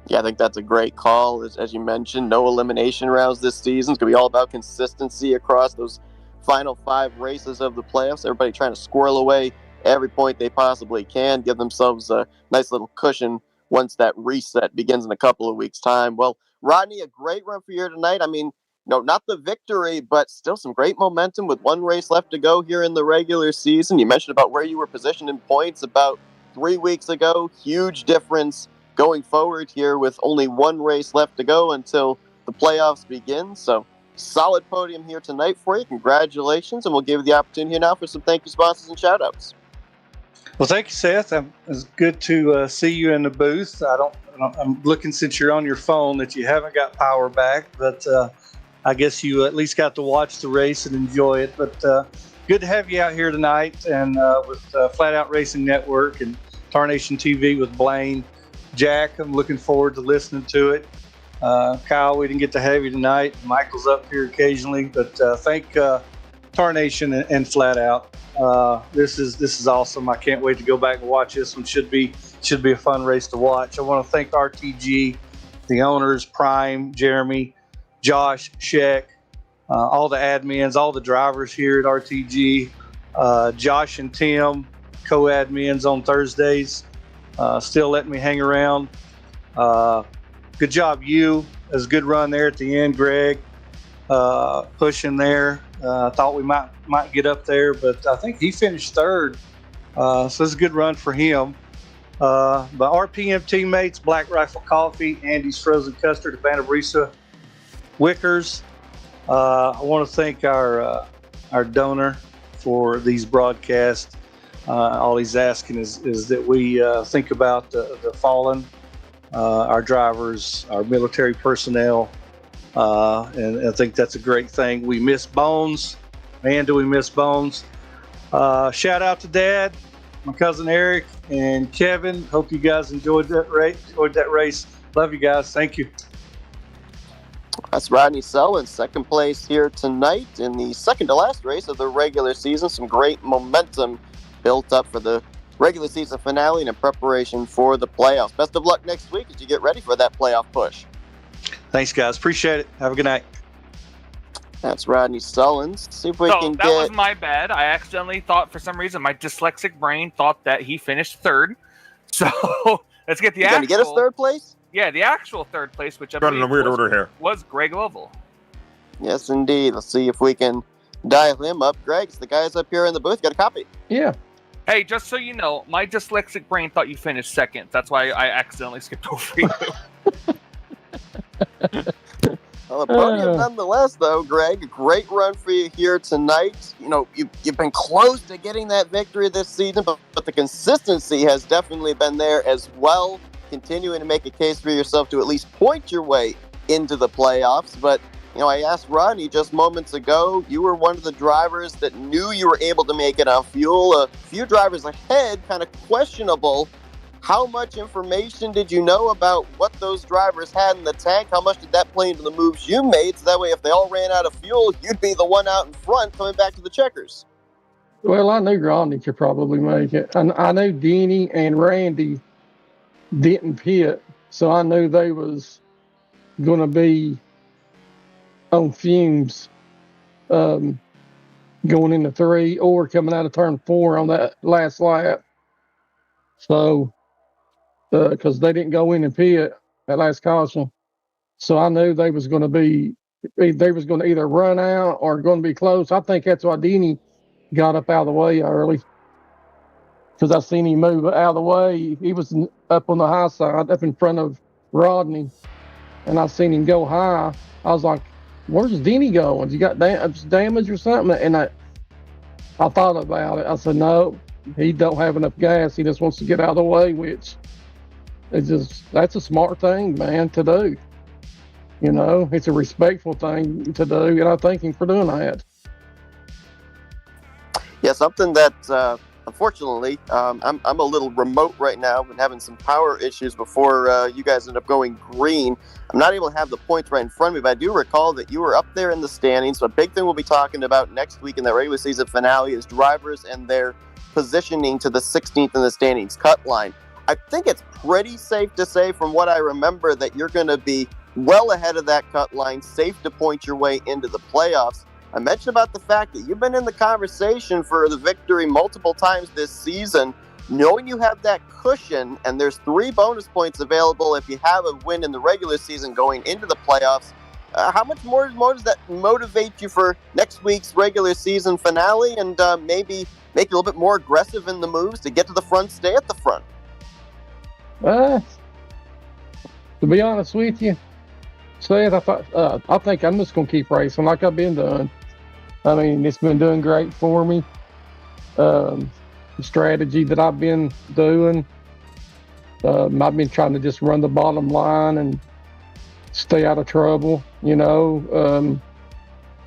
Yeah, I think that's a great call. As you mentioned, no elimination rounds this season. It's going to be all about consistency across those final 5 races of the playoffs. Everybody trying to squirrel away every point they possibly can, give themselves a nice little cushion once that reset begins in a couple of weeks' time. Well, Rodney, a great run for you tonight. I mean, no, not the victory, but still some great momentum with 1 race left to go here in the regular season. You mentioned about where you were positioned in points about 3 weeks ago. Huge difference going forward here with only 1 race left to go until the playoffs begin. So solid podium here tonight for you. Congratulations. And we'll give you the opportunity here now for some thank you sponsors and shout outs. Well, thank you, Seth. It's good to see you in the booth. I'm looking, since you're on your phone, that you haven't got power back, but I guess you at least got to watch the race and enjoy it. But good to have you out here tonight, and with Flat Out Racing Network and Tarnation TV with Blaine. Jack, I'm looking forward to listening to it. Kyle, we didn't get to have you tonight. Michael's up here occasionally, but thank Tarnation and Flat Out. This is awesome. I can't wait to go back and watch this one. Should be a fun race to watch. I want to thank RTG, the owners, Prime, Jeremy, Josh, Sheck, all the admins, all the drivers here at RTG, Josh and Tim, co-admins on Thursdays, still letting me hang around. Good job, you. It was a good run there at the end, Greg, pushing there. I thought we might get up there, but I think he finished 3rd. So it's a good run for him. But RPM teammates, Black Rifle Coffee, Andy's Frozen Custard, Havana Brisa, Wickers. I want to thank our donor for these broadcasts. All he's asking is that we think about the fallen, our drivers, our military personnel, and I think that's a great thing. We miss Bones. Man, do we miss Bones. Shout out to Dad, my cousin Eric, and Kevin. Hope you guys enjoyed that race. Love you guys. Thank you. That's Rodney Sell in 2nd place here tonight in the second to last race of the regular season. Some great momentum built up for the regular season finale and in preparation for the playoffs. Best of luck next week as you get ready for that playoff push. Thanks, guys. Appreciate it. Have a good night. That's Rodney Sullins. See if we can that was my bad. I accidentally thought, for some reason, my dyslexic brain thought that he finished 3rd. So let's get the actual. Going to get us 3rd place? Yeah, the actual 3rd place, which I believe in a weird order here, was Greg Lovell. Yes, indeed. Let's see if we can dial him up. Greg, the guys up here in the booth got a copy. Yeah. Hey, just so you know, my dyslexic brain thought you finished 2nd. That's why I accidentally skipped over you. Well, the podium nonetheless, though, Greg. A great run for you here tonight. You've been close to getting that victory this season, but the consistency has definitely been there as well, continuing to make a case for yourself to at least point your way into the playoffs. But, I asked Rodney just moments ago, you were one of the drivers that knew you were able to make it on fuel. A few drivers ahead, kind of questionable. How much information did you know about what those drivers had in the tank? How much did that play into the moves you made? So that way, if they all ran out of fuel, you'd be the one out in front coming back to the checkers. Well, I knew Rodney could probably make it. I knew Denny and Randy didn't pit, so I knew they was going to be on fumes going into 3 or coming out of turn 4 on that last lap. So, because they didn't go in and pit that last caution. So I knew they was going to either run out or going to be close. I think that's why Denny got up out of the way early, because I seen him move out of the way. He was up on the high side, up in front of Rodney, and I seen him go high, I was like, "Where's Denny going? You got damage or something?" And I thought about it. I said, "No, he don't have enough gas. He just wants to get out of the way," which is that's a smart thing, man, to do. You know, it's a respectful thing to do, and I thank him for doing that. Yeah, something that unfortunately I'm a little remote right now. Been having some power issues before you guys end up going green. I'm not able to have the points right in front of me, but I do recall that you were up there in the standings. So a big thing we'll be talking about next week in the regular season finale is drivers and their positioning to the 16th in the standings cut line. I think it's pretty safe to say, from what I remember, that you're going to be well ahead of that cut line, safe to point your way into the playoffs. I mentioned about the fact that you've been in the conversation for the victory multiple times this season. Knowing you have that cushion, and there's 3 bonus points available if you have a win in the regular season going into the playoffs, how much more does that motivate you for next week's regular season finale, and maybe make you a little bit more aggressive in the moves to get to the front, stay at the front? To be honest with you, Seth, I think I'm just going to keep racing like I've been doing. I mean, it's been doing great for me. The strategy that I've been doing, I've been trying to just run the bottom line and stay out of trouble, you know,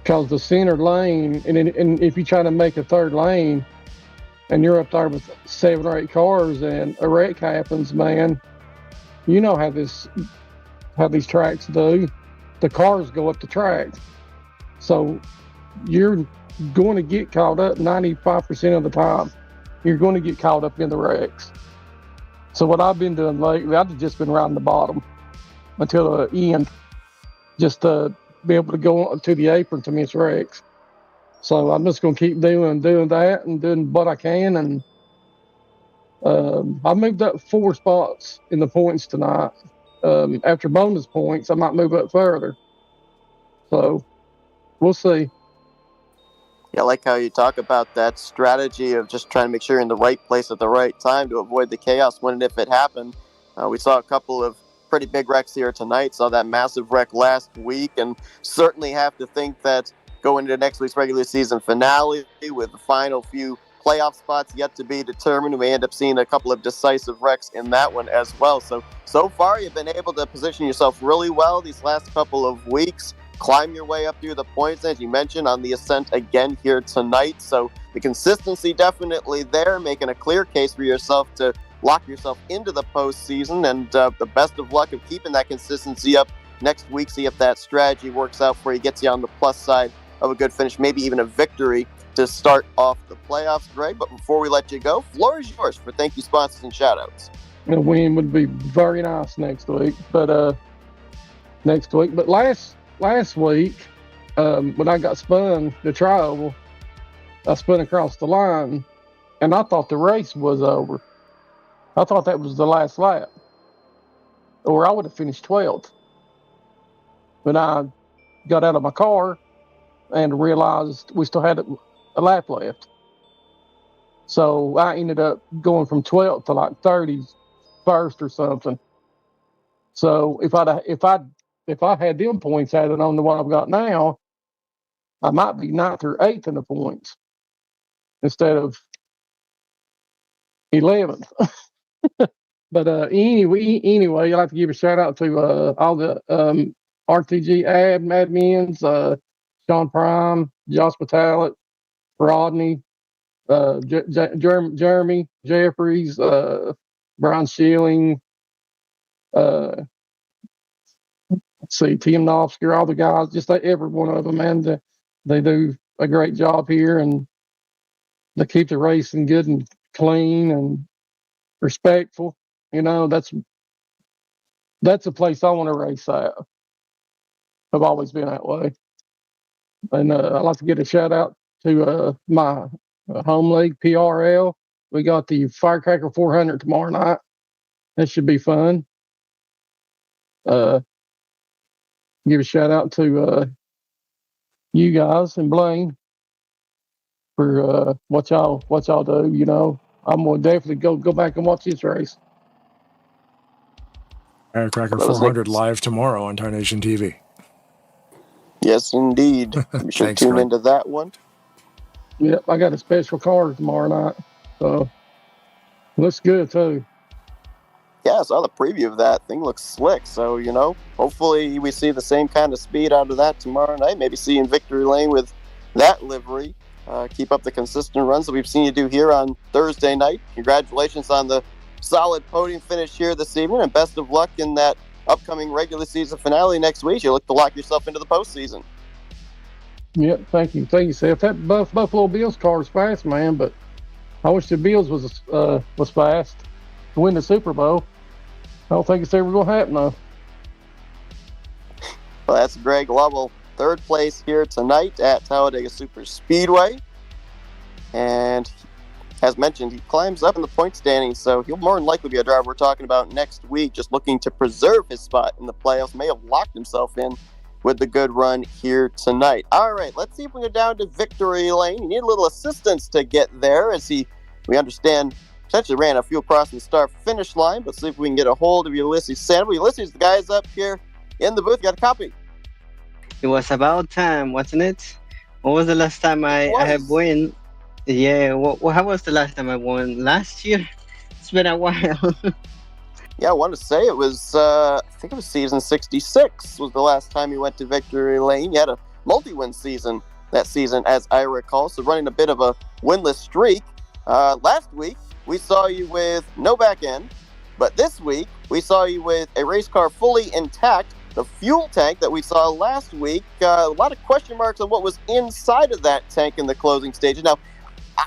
because the center lane, and if you try to make a third lane and you're up there with 7 or 8 cars and a wreck happens, man, you know how these tracks do. The cars go up the track. So you're going to get caught up 95% of the time. You're going to get caught up in the wrecks. So what I've been doing lately, I've just been riding the bottom until the end, just to be able to go to the apron to miss wrecks. So I'm just going to keep doing that and doing what I can. And I moved up 4 spots in the points tonight. After bonus points, I might move up further. So we'll see. Yeah, I like how you talk about that strategy of just trying to make sure you're in the right place at the right time to avoid the chaos when and if it happened. We saw a couple of pretty big wrecks here tonight. Saw that massive wreck last week, and certainly have to think that going into next week's regular season finale with the final few playoff spots yet to be determined, we may end up seeing a couple of decisive wrecks in that one as well. So far, you've been able to position yourself really well these last couple of weeks, climb your way up through the points, as you mentioned, on the ascent again here tonight. So the consistency definitely there, making a clear case for yourself to lock yourself into the postseason, and the best of luck of keeping that consistency up next week. See if that strategy works out for you, gets you on the plus side of a good finish, maybe even a victory to start off the playoffs, Greg. But before we let you go, floor is yours for thank you, sponsors, and shout-outs. A win would be very nice next week. But last week, when I got spun the tri-oval, I spun across the line, and I thought the race was over. I thought that was the last lap, or I would have finished 12th. But I got out of my car and realized we still had a lap left. So I ended up going from 12th to like 31st or something. So if I had them points added on to what I've got now, I might be 9th or 8th in the points instead of 11th. But anyway, I'd like to give a shout out to all the RTG admins, Sean Prime, Josh Batallet, Rodney, Jeremy Jeffries, Brian Schilling, let's see, Tim Knopfsker, all the guys, just like every one of them, man. They do a great job here, and they keep the racing good and clean and respectful. You know, that's a place I want to race at. I've always been that way. And I'd like to get a shout out to my home league, PRL. We got the Firecracker 400 tomorrow night. That should be fun. Give a shout out to you guys and Blaine for what y'all do. You know, I'm gonna definitely go back and watch this race. Firecracker That was 400 Nick's. live tomorrow on Tarnation TV. Yes, indeed. Be sure to Thanks, tune Greg. into that one. Yep, I got a special card tomorrow night. So looks good too. Yeah, I saw the preview of that. Thing looks slick. So, hopefully we see the same kind of speed out of that tomorrow night. Maybe see you in Victory Lane with that livery. Keep up the consistent runs that we've seen you do here on Thursday night. Congratulations on the solid podium finish here this evening, and best of luck in that upcoming regular season finale next week. You look to lock yourself into the postseason. Yep, thank you, Seth. That Buffalo Bills car is fast, man, but I wish the Bills was fast to win the Super Bowl. I don't think it's ever going to happen, though. Well, that's Greg Lovell, third place here tonight at Talladega Super Speedway. And as mentioned, he climbs up in the point standings, so he'll more than likely be a driver we're talking about next week, just looking to preserve his spot in the playoffs. May have locked himself in with the good run here tonight. All right, let's see if we go down to Victory Lane. You need a little assistance to get there, as we understand, potentially ran a few crossing the start-finish line, but see if we can get a hold of Ulysses Sandoval. Ulysses, the guy's up here in the booth. Got a copy? It was about time, wasn't it? When was the last time I have won? Yeah, how was the last time I won? Last year? It's been a while. Yeah, I want to say it was, I think it was season 66 was the last time you went to Victory Lane. You had a multi-win season that season, as I recall, so running a bit of a winless streak. Last week, we saw you with no back end, but this week, we saw you with a race car fully intact. The fuel tank that we saw last week, a lot of question marks on what was inside of that tank in the closing stages. Now,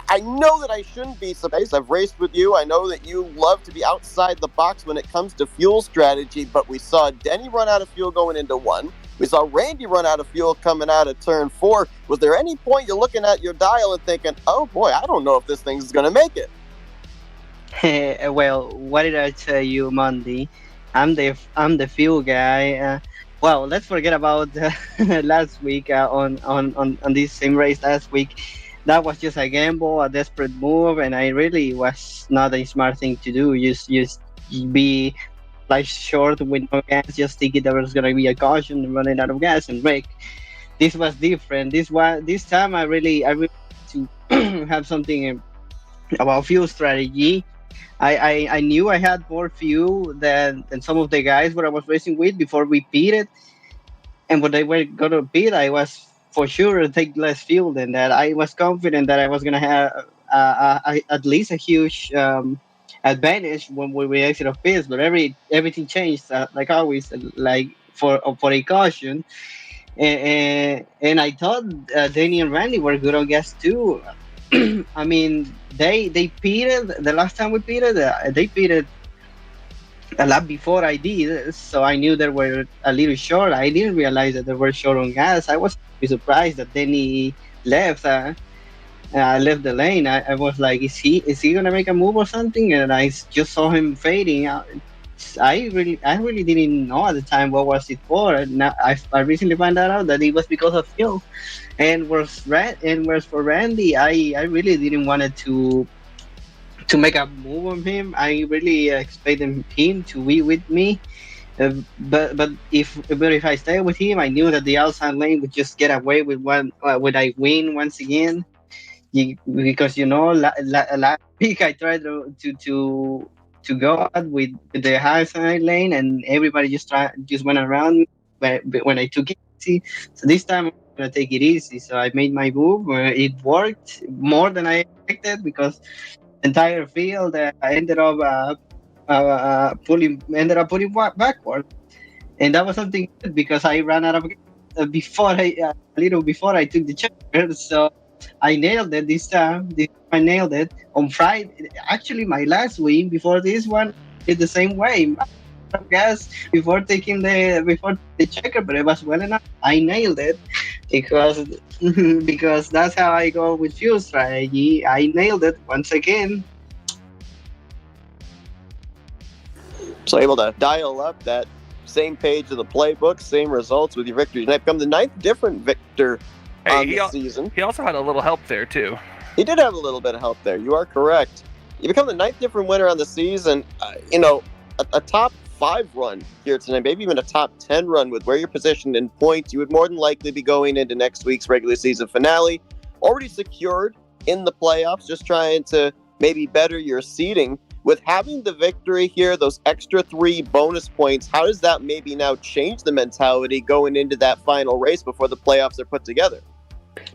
I know that I shouldn't be surprised. I've raced with you. I know that you love to be outside the box when it comes to fuel strategy, but we saw Denny run out of fuel going into 1. We saw Randy run out of fuel coming out of turn 4. Was there any point you're looking at your dial and thinking, oh boy, I don't know if this thing's going to make it? Well, what did I tell you Monday? I'm the fuel guy. Well, let's forget about last week on this same race last week. That was just a gamble, a desperate move, and I really was not a smart thing to do. Just be like short with no gas, just thinking there was gonna be a caution and running out of gas and brake. This was different. This time I really to have something about fuel strategy. I knew I had more fuel than some of the guys what I was racing with before we pitted, and when they were gonna pit, I was for sure take less fuel than that. I was confident that I was gonna have at least a huge advantage when we exit off pits, but everything changed like always, like for a caution, and I thought Danny and Randy were good on gas too. I mean, they pitted the last time we pitted. They pitted a lot before I did, so I knew they were a little short. I didn't realize that they were short on gas. I was surprised that Denny left. Left the lane. I was like, is he gonna make a move or something? And I just saw him fading. I really didn't know at the time what was it for. And now I recently found out that it was because of fuel. And whereas for Randy, I really didn't want to make a move on him. I really expected him to be with me. But if I stay with him, I knew that the outside lane would just get away with one. Would I win once again? Because last week I tried to go out with the high side lane, and everybody just went around me. But when I took it easy, so this time I'm gonna take it easy. So I made my move. It worked more than I expected because the entire field I ended up pulling backward, and that was something good because I ran out of a little before I took the checker. So I nailed it this time. I nailed it on Friday. Actually, my last win before this one did the same way. Gas before taking the checker, but it was well enough. I nailed it because that's how I go with fuel strategy. I nailed it once again. So able to dial up that same page of the playbook, same results with your victories. And I've become the 9th different victor on the season. He also had a little help there too. He did have a little bit of help there. You are correct. You become the 9th different winner on the season. A top 5 run here tonight, maybe even a top 10 run with where you're positioned in points, you would more than likely be going into next week's regular season finale, already secured in the playoffs, just trying to maybe better your seeding. With having the victory here, those extra 3 bonus points, how does that maybe now change the mentality going into that final race before the playoffs are put together?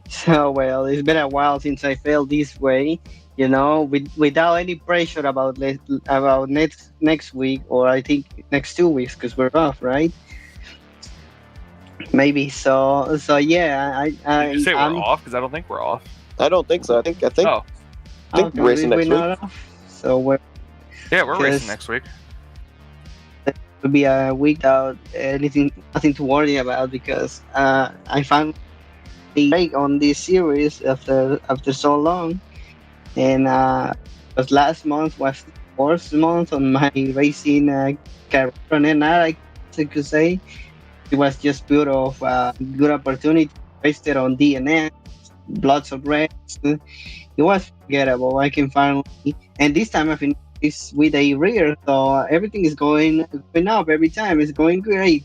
So, well, it's been a while since I felt this way, you know, without any pressure about next week, or I think next 2 weeks, because we're off, right? Maybe so. So yeah, Did you say we're off? Because I don't think we're off. I don't think so. I think Oh, we're racing next week. So we're racing next week. It'll be a week without nothing to worry about, because I found a break on this series after so long, and because last month was the worst month on my racing career on NR, I could say. It was just good opportunity, wasted on DNS, lots of rest. It was forgettable. I can finally, and this time I finished with a rear, so everything is going up every time. It's going great.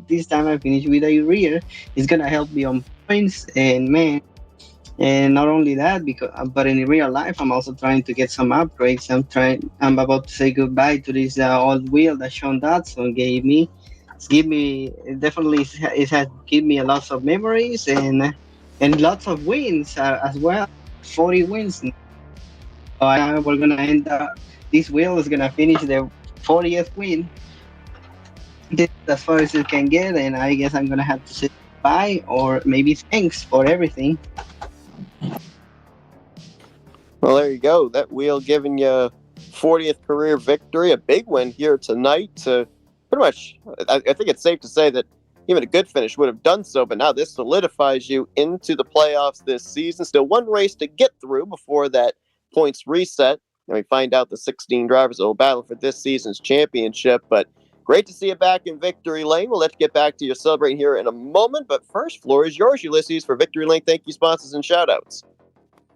This time I finished with a rear. It's gonna help me on points, and man, and not only that, but in real life, I'm also trying to get some upgrades. I'm about to say goodbye to this old wheel that Sean Dodson gave me. It has given me a lot of memories and lots of wins as well. 40 wins. So we're gonna end up. This wheel is gonna finish the 40th win. This is as far as it can get, and I guess I'm gonna have to say bye, or maybe thanks for everything. Well, there you go. That wheel giving you 40th career victory, a big win here tonight. Pretty much, I think it's safe to say that even a good finish would have done so, but now this solidifies you into the playoffs this season. Still one race to get through before that points reset, and we find out the 16 drivers that will battle for this season's championship. But great to see you back in victory lane. We'll let you get back to your celebrating here in a moment, but first, floor is yours, Ulysses, for victory lane. Thank you, sponsors, and shout-outs.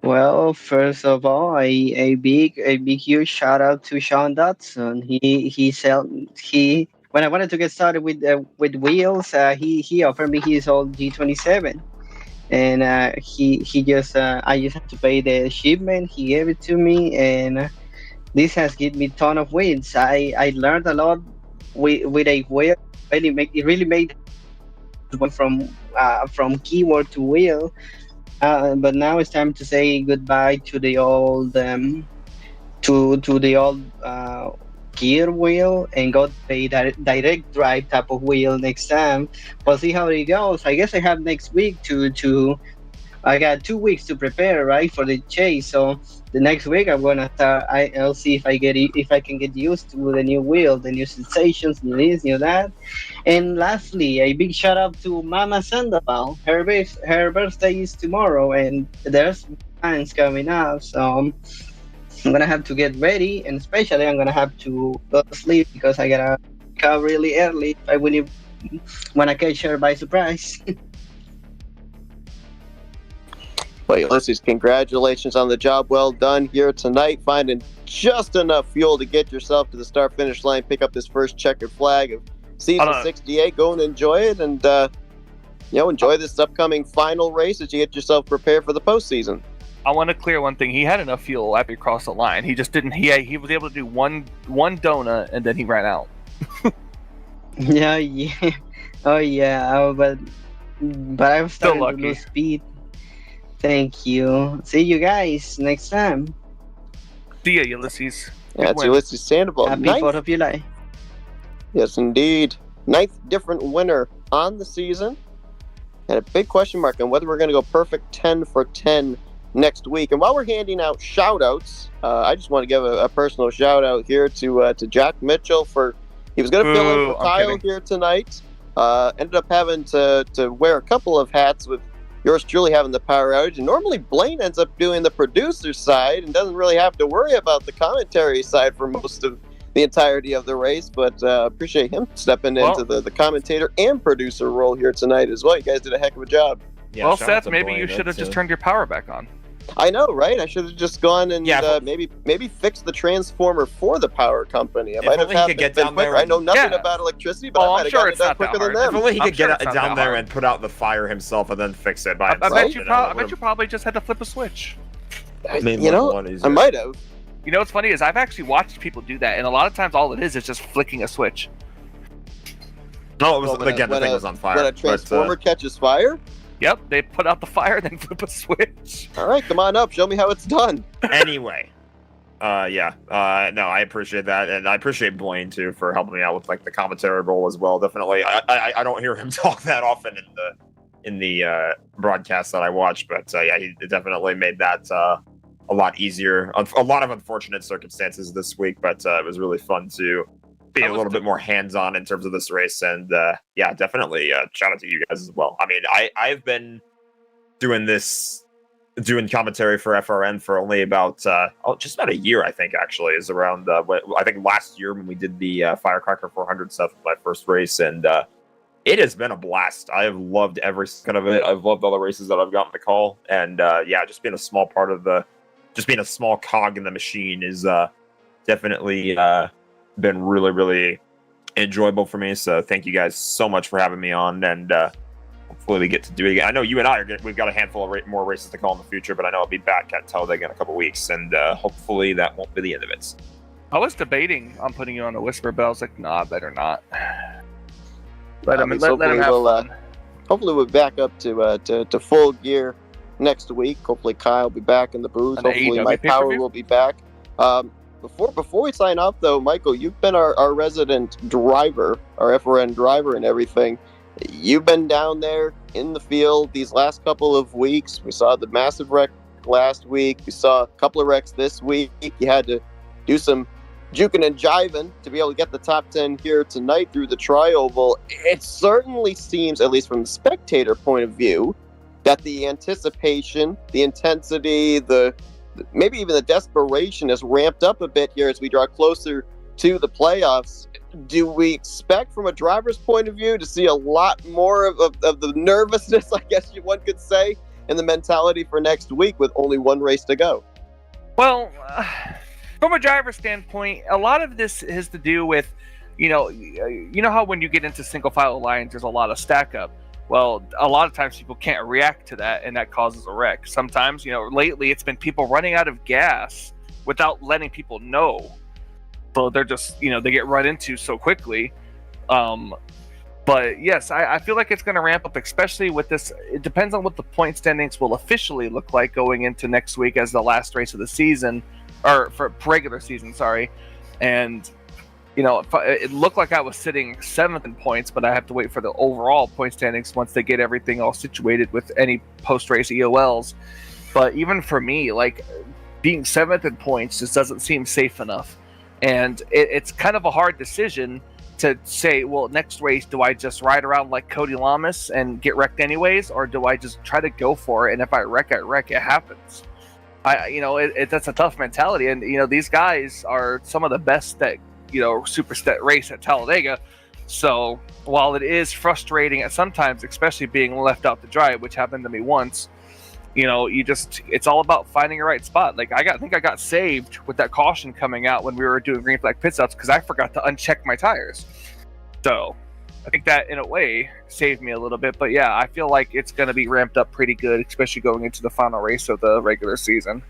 Well, first of all, a big huge shout out to Sean Dodson. He when I wanted to get started with wheels, he offered me his old G27, and he just I just had to pay the shipment. He gave it to me, and this has given me a ton of wins. I learned a lot with a wheel. It really made from keyboard to wheel. But now it's time to say goodbye to the old to the old gear wheel and go to a direct drive type of wheel next time. We'll see how it goes. I guess I have next week to I got 2 weeks to prepare, right, for the chase. So the next week I'm gonna start. I'll see if I can get used to the new wheel, the new sensations, new this, new that. And lastly, a big shout out to Mama Sandoval. Her birthday is tomorrow, and there's plans coming up. So I'm gonna have to get ready, and especially I'm gonna have to go to sleep because I gotta wake up really early. I wouldn't want to catch her by surprise. Well, Ulysses, congratulations on the job well done here tonight, finding just enough fuel to get yourself to the start-finish line, pick up this first checkered flag of season 68. Go and enjoy it, and enjoy this upcoming final race as you get yourself prepared for the postseason. I want to clear one thing. He had enough fuel after he crossed the line. He just didn't. He was able to do one donut, and then he ran out. Yeah. Oh yeah. But I was Still starting lucky. to lose speed. Thank you. See you guys next time. See ya, Ulysses. Yeah, it's Ulysses Sandoval. Happy 4th of July. Yes, indeed. 9th different winner on the season. And a big question mark on whether we're going to go perfect 10 for 10 next week. And while we're handing out shout-outs, I just want to give a personal shout-out here to Jack Mitchell he was going to fill in for Kyle here tonight. Ended up having to wear a couple of hats with yours truly having the power outage. And normally Blaine ends up doing the producer side and doesn't really have to worry about the commentary side for most of the entirety of the race. But appreciate him stepping into the commentator and producer role here tonight as well. You guys did a heck of a job. Yeah, Well, shout out Seth, to maybe Blaine, you should have that's just turned your power back on. I know, right? I should have just gone and Yeah, maybe fixed the transformer for the power company. I If might have only he had could get been down there quicker. I know nothing Yeah. about electricity, but Oh, I I'm might have sure gotten it's it done not that quicker than hard. If them. only he I'm could sure get it's not down that there hard. and put out the fire himself and then fix it by I himself. bet you, you know, I bet you probably just had to flip a switch. made You life a know, lot I easier. might have. You know what's funny is I've actually watched people do that, and a lot of times all it is just flicking a switch. No, it was Well, when again a- the thing was on fire. When a but, transformer catches fire, Yep, they put out the fire, then flip a switch. all right, come on up, show me how it's done. anyway, no, I appreciate that, and I appreciate Blaine too for helping me out with like the commentary role as well. Definitely, I don't hear him talk that often in the broadcast that I watch, but yeah, he definitely made that a lot easier. A lot of unfortunate circumstances this week, but it was really fun to be a little bit more hands-on in terms of this race, and yeah, definitely shout out to you guys as well. I mean, I've been doing commentary for FRN for only about just about a year, I think. Actually, is around I think last year when we did the Firecracker 400 stuff, my first race, and it has been a blast. I have loved every second of it. I've loved all the races that I've gotten to call, and yeah, just being a small part of being a small cog in the machine is definitely been really, really enjoyable for me. So thank you guys so much for having me on, and hopefully we get to do it again. I know you and we've got a handful of more races to call in the future, but I know I'll be back at Talladega in a couple weeks, and hopefully that won't be the end of it. I was debating on putting you on a whisper, but I was like, nah, better not. Let him have fun. Hopefully we'll be back up to full gear next week. Hopefully Kyle will be back in the booth. On the Hopefully AEW my power pay-per-view? will be back. Before we sign off though, Michael, you've been our resident driver, our FRN driver and everything. You've been down there in the field these last couple of weeks. We saw the massive wreck last week. We saw a couple of wrecks this week. You had to do some juking and jiving to be able to get the top 10 here tonight through the tri-oval. It certainly seems, at least from the spectator point of view, that the anticipation, the intensity, maybe even the desperation has ramped up a bit here as we draw closer to the playoffs. Do we expect, from a driver's point of view, to see a lot more of the nervousness, I guess one could say, and the mentality for next week with only one race to go? Well, from a driver's standpoint, a lot of this has to do with, you know how when you get into single file lines, there's a lot of stack up. Well, a lot of times people can't react to that, and that causes a wreck. Sometimes, lately it's been people running out of gas without letting people know. So they're just, they get run into so quickly. But yes, I feel like it's going to ramp up, especially with this. It depends on what the point standings will officially look like going into next week as the last race of the season, or for regular season, sorry. And, it looked like I was sitting 7th in points, but I have to wait for the overall point standings once they get everything all situated with any post-race EOLs. But even for me, like, being 7th in points just doesn't seem safe enough. And it's kind of a hard decision to say, well, next race, do I just ride around like Cody Lamas and get wrecked anyways, or do I just try to go for it? And if I wreck, it happens. That's a tough mentality. And, these guys are some of the best that, super race at Talladega. So while it is frustrating at sometimes, especially being left out to dry, which happened to me once, it's all about finding a right spot. Like I think I got saved with that caution coming out when we were doing green flag pit stops because I forgot to uncheck my tires. So I think that in a way saved me a little bit. But yeah, I feel like it's going to be ramped up pretty good, especially going into the final race of the regular season.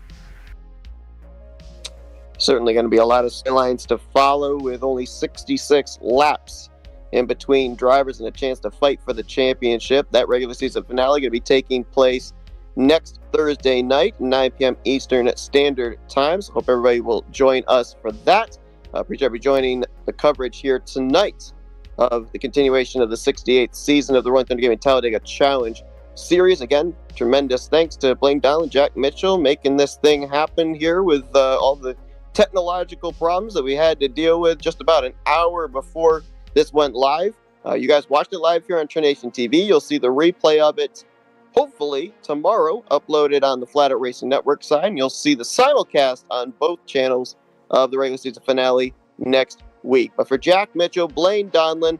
Certainly going to be a lot of lines to follow with only 66 laps in between drivers and a chance to fight for the championship. That regular season finale going to be taking place next Thursday night, 9 p.m. Eastern Standard Time. So hope everybody will join us for that. Appreciate you joining the coverage here tonight of the continuation of the 68th season of the Run Thunder Gaming Talladega Challenge Series. Again, tremendous thanks to Blaine Donald, Jack Mitchell, making this thing happen here with all the technological problems that we had to deal with just about an hour before this went live. You guys watched it live here on Tarnation TV. You'll see the replay of it hopefully tomorrow, uploaded on the Flat Out Racing Network side. And you'll see the simulcast on both channels of the regular season finale next week. But for Jack Mitchell, Blaine Donlin,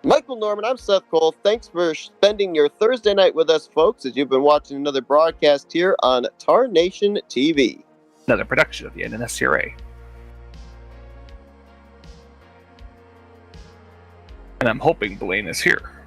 Michael Norman, I'm Seth Cole. Thanks for spending your Thursday night with us, folks, as you've been watching another broadcast here on Tarnation TV. Another production of the NNSCRA. And I'm hoping Blaine is here.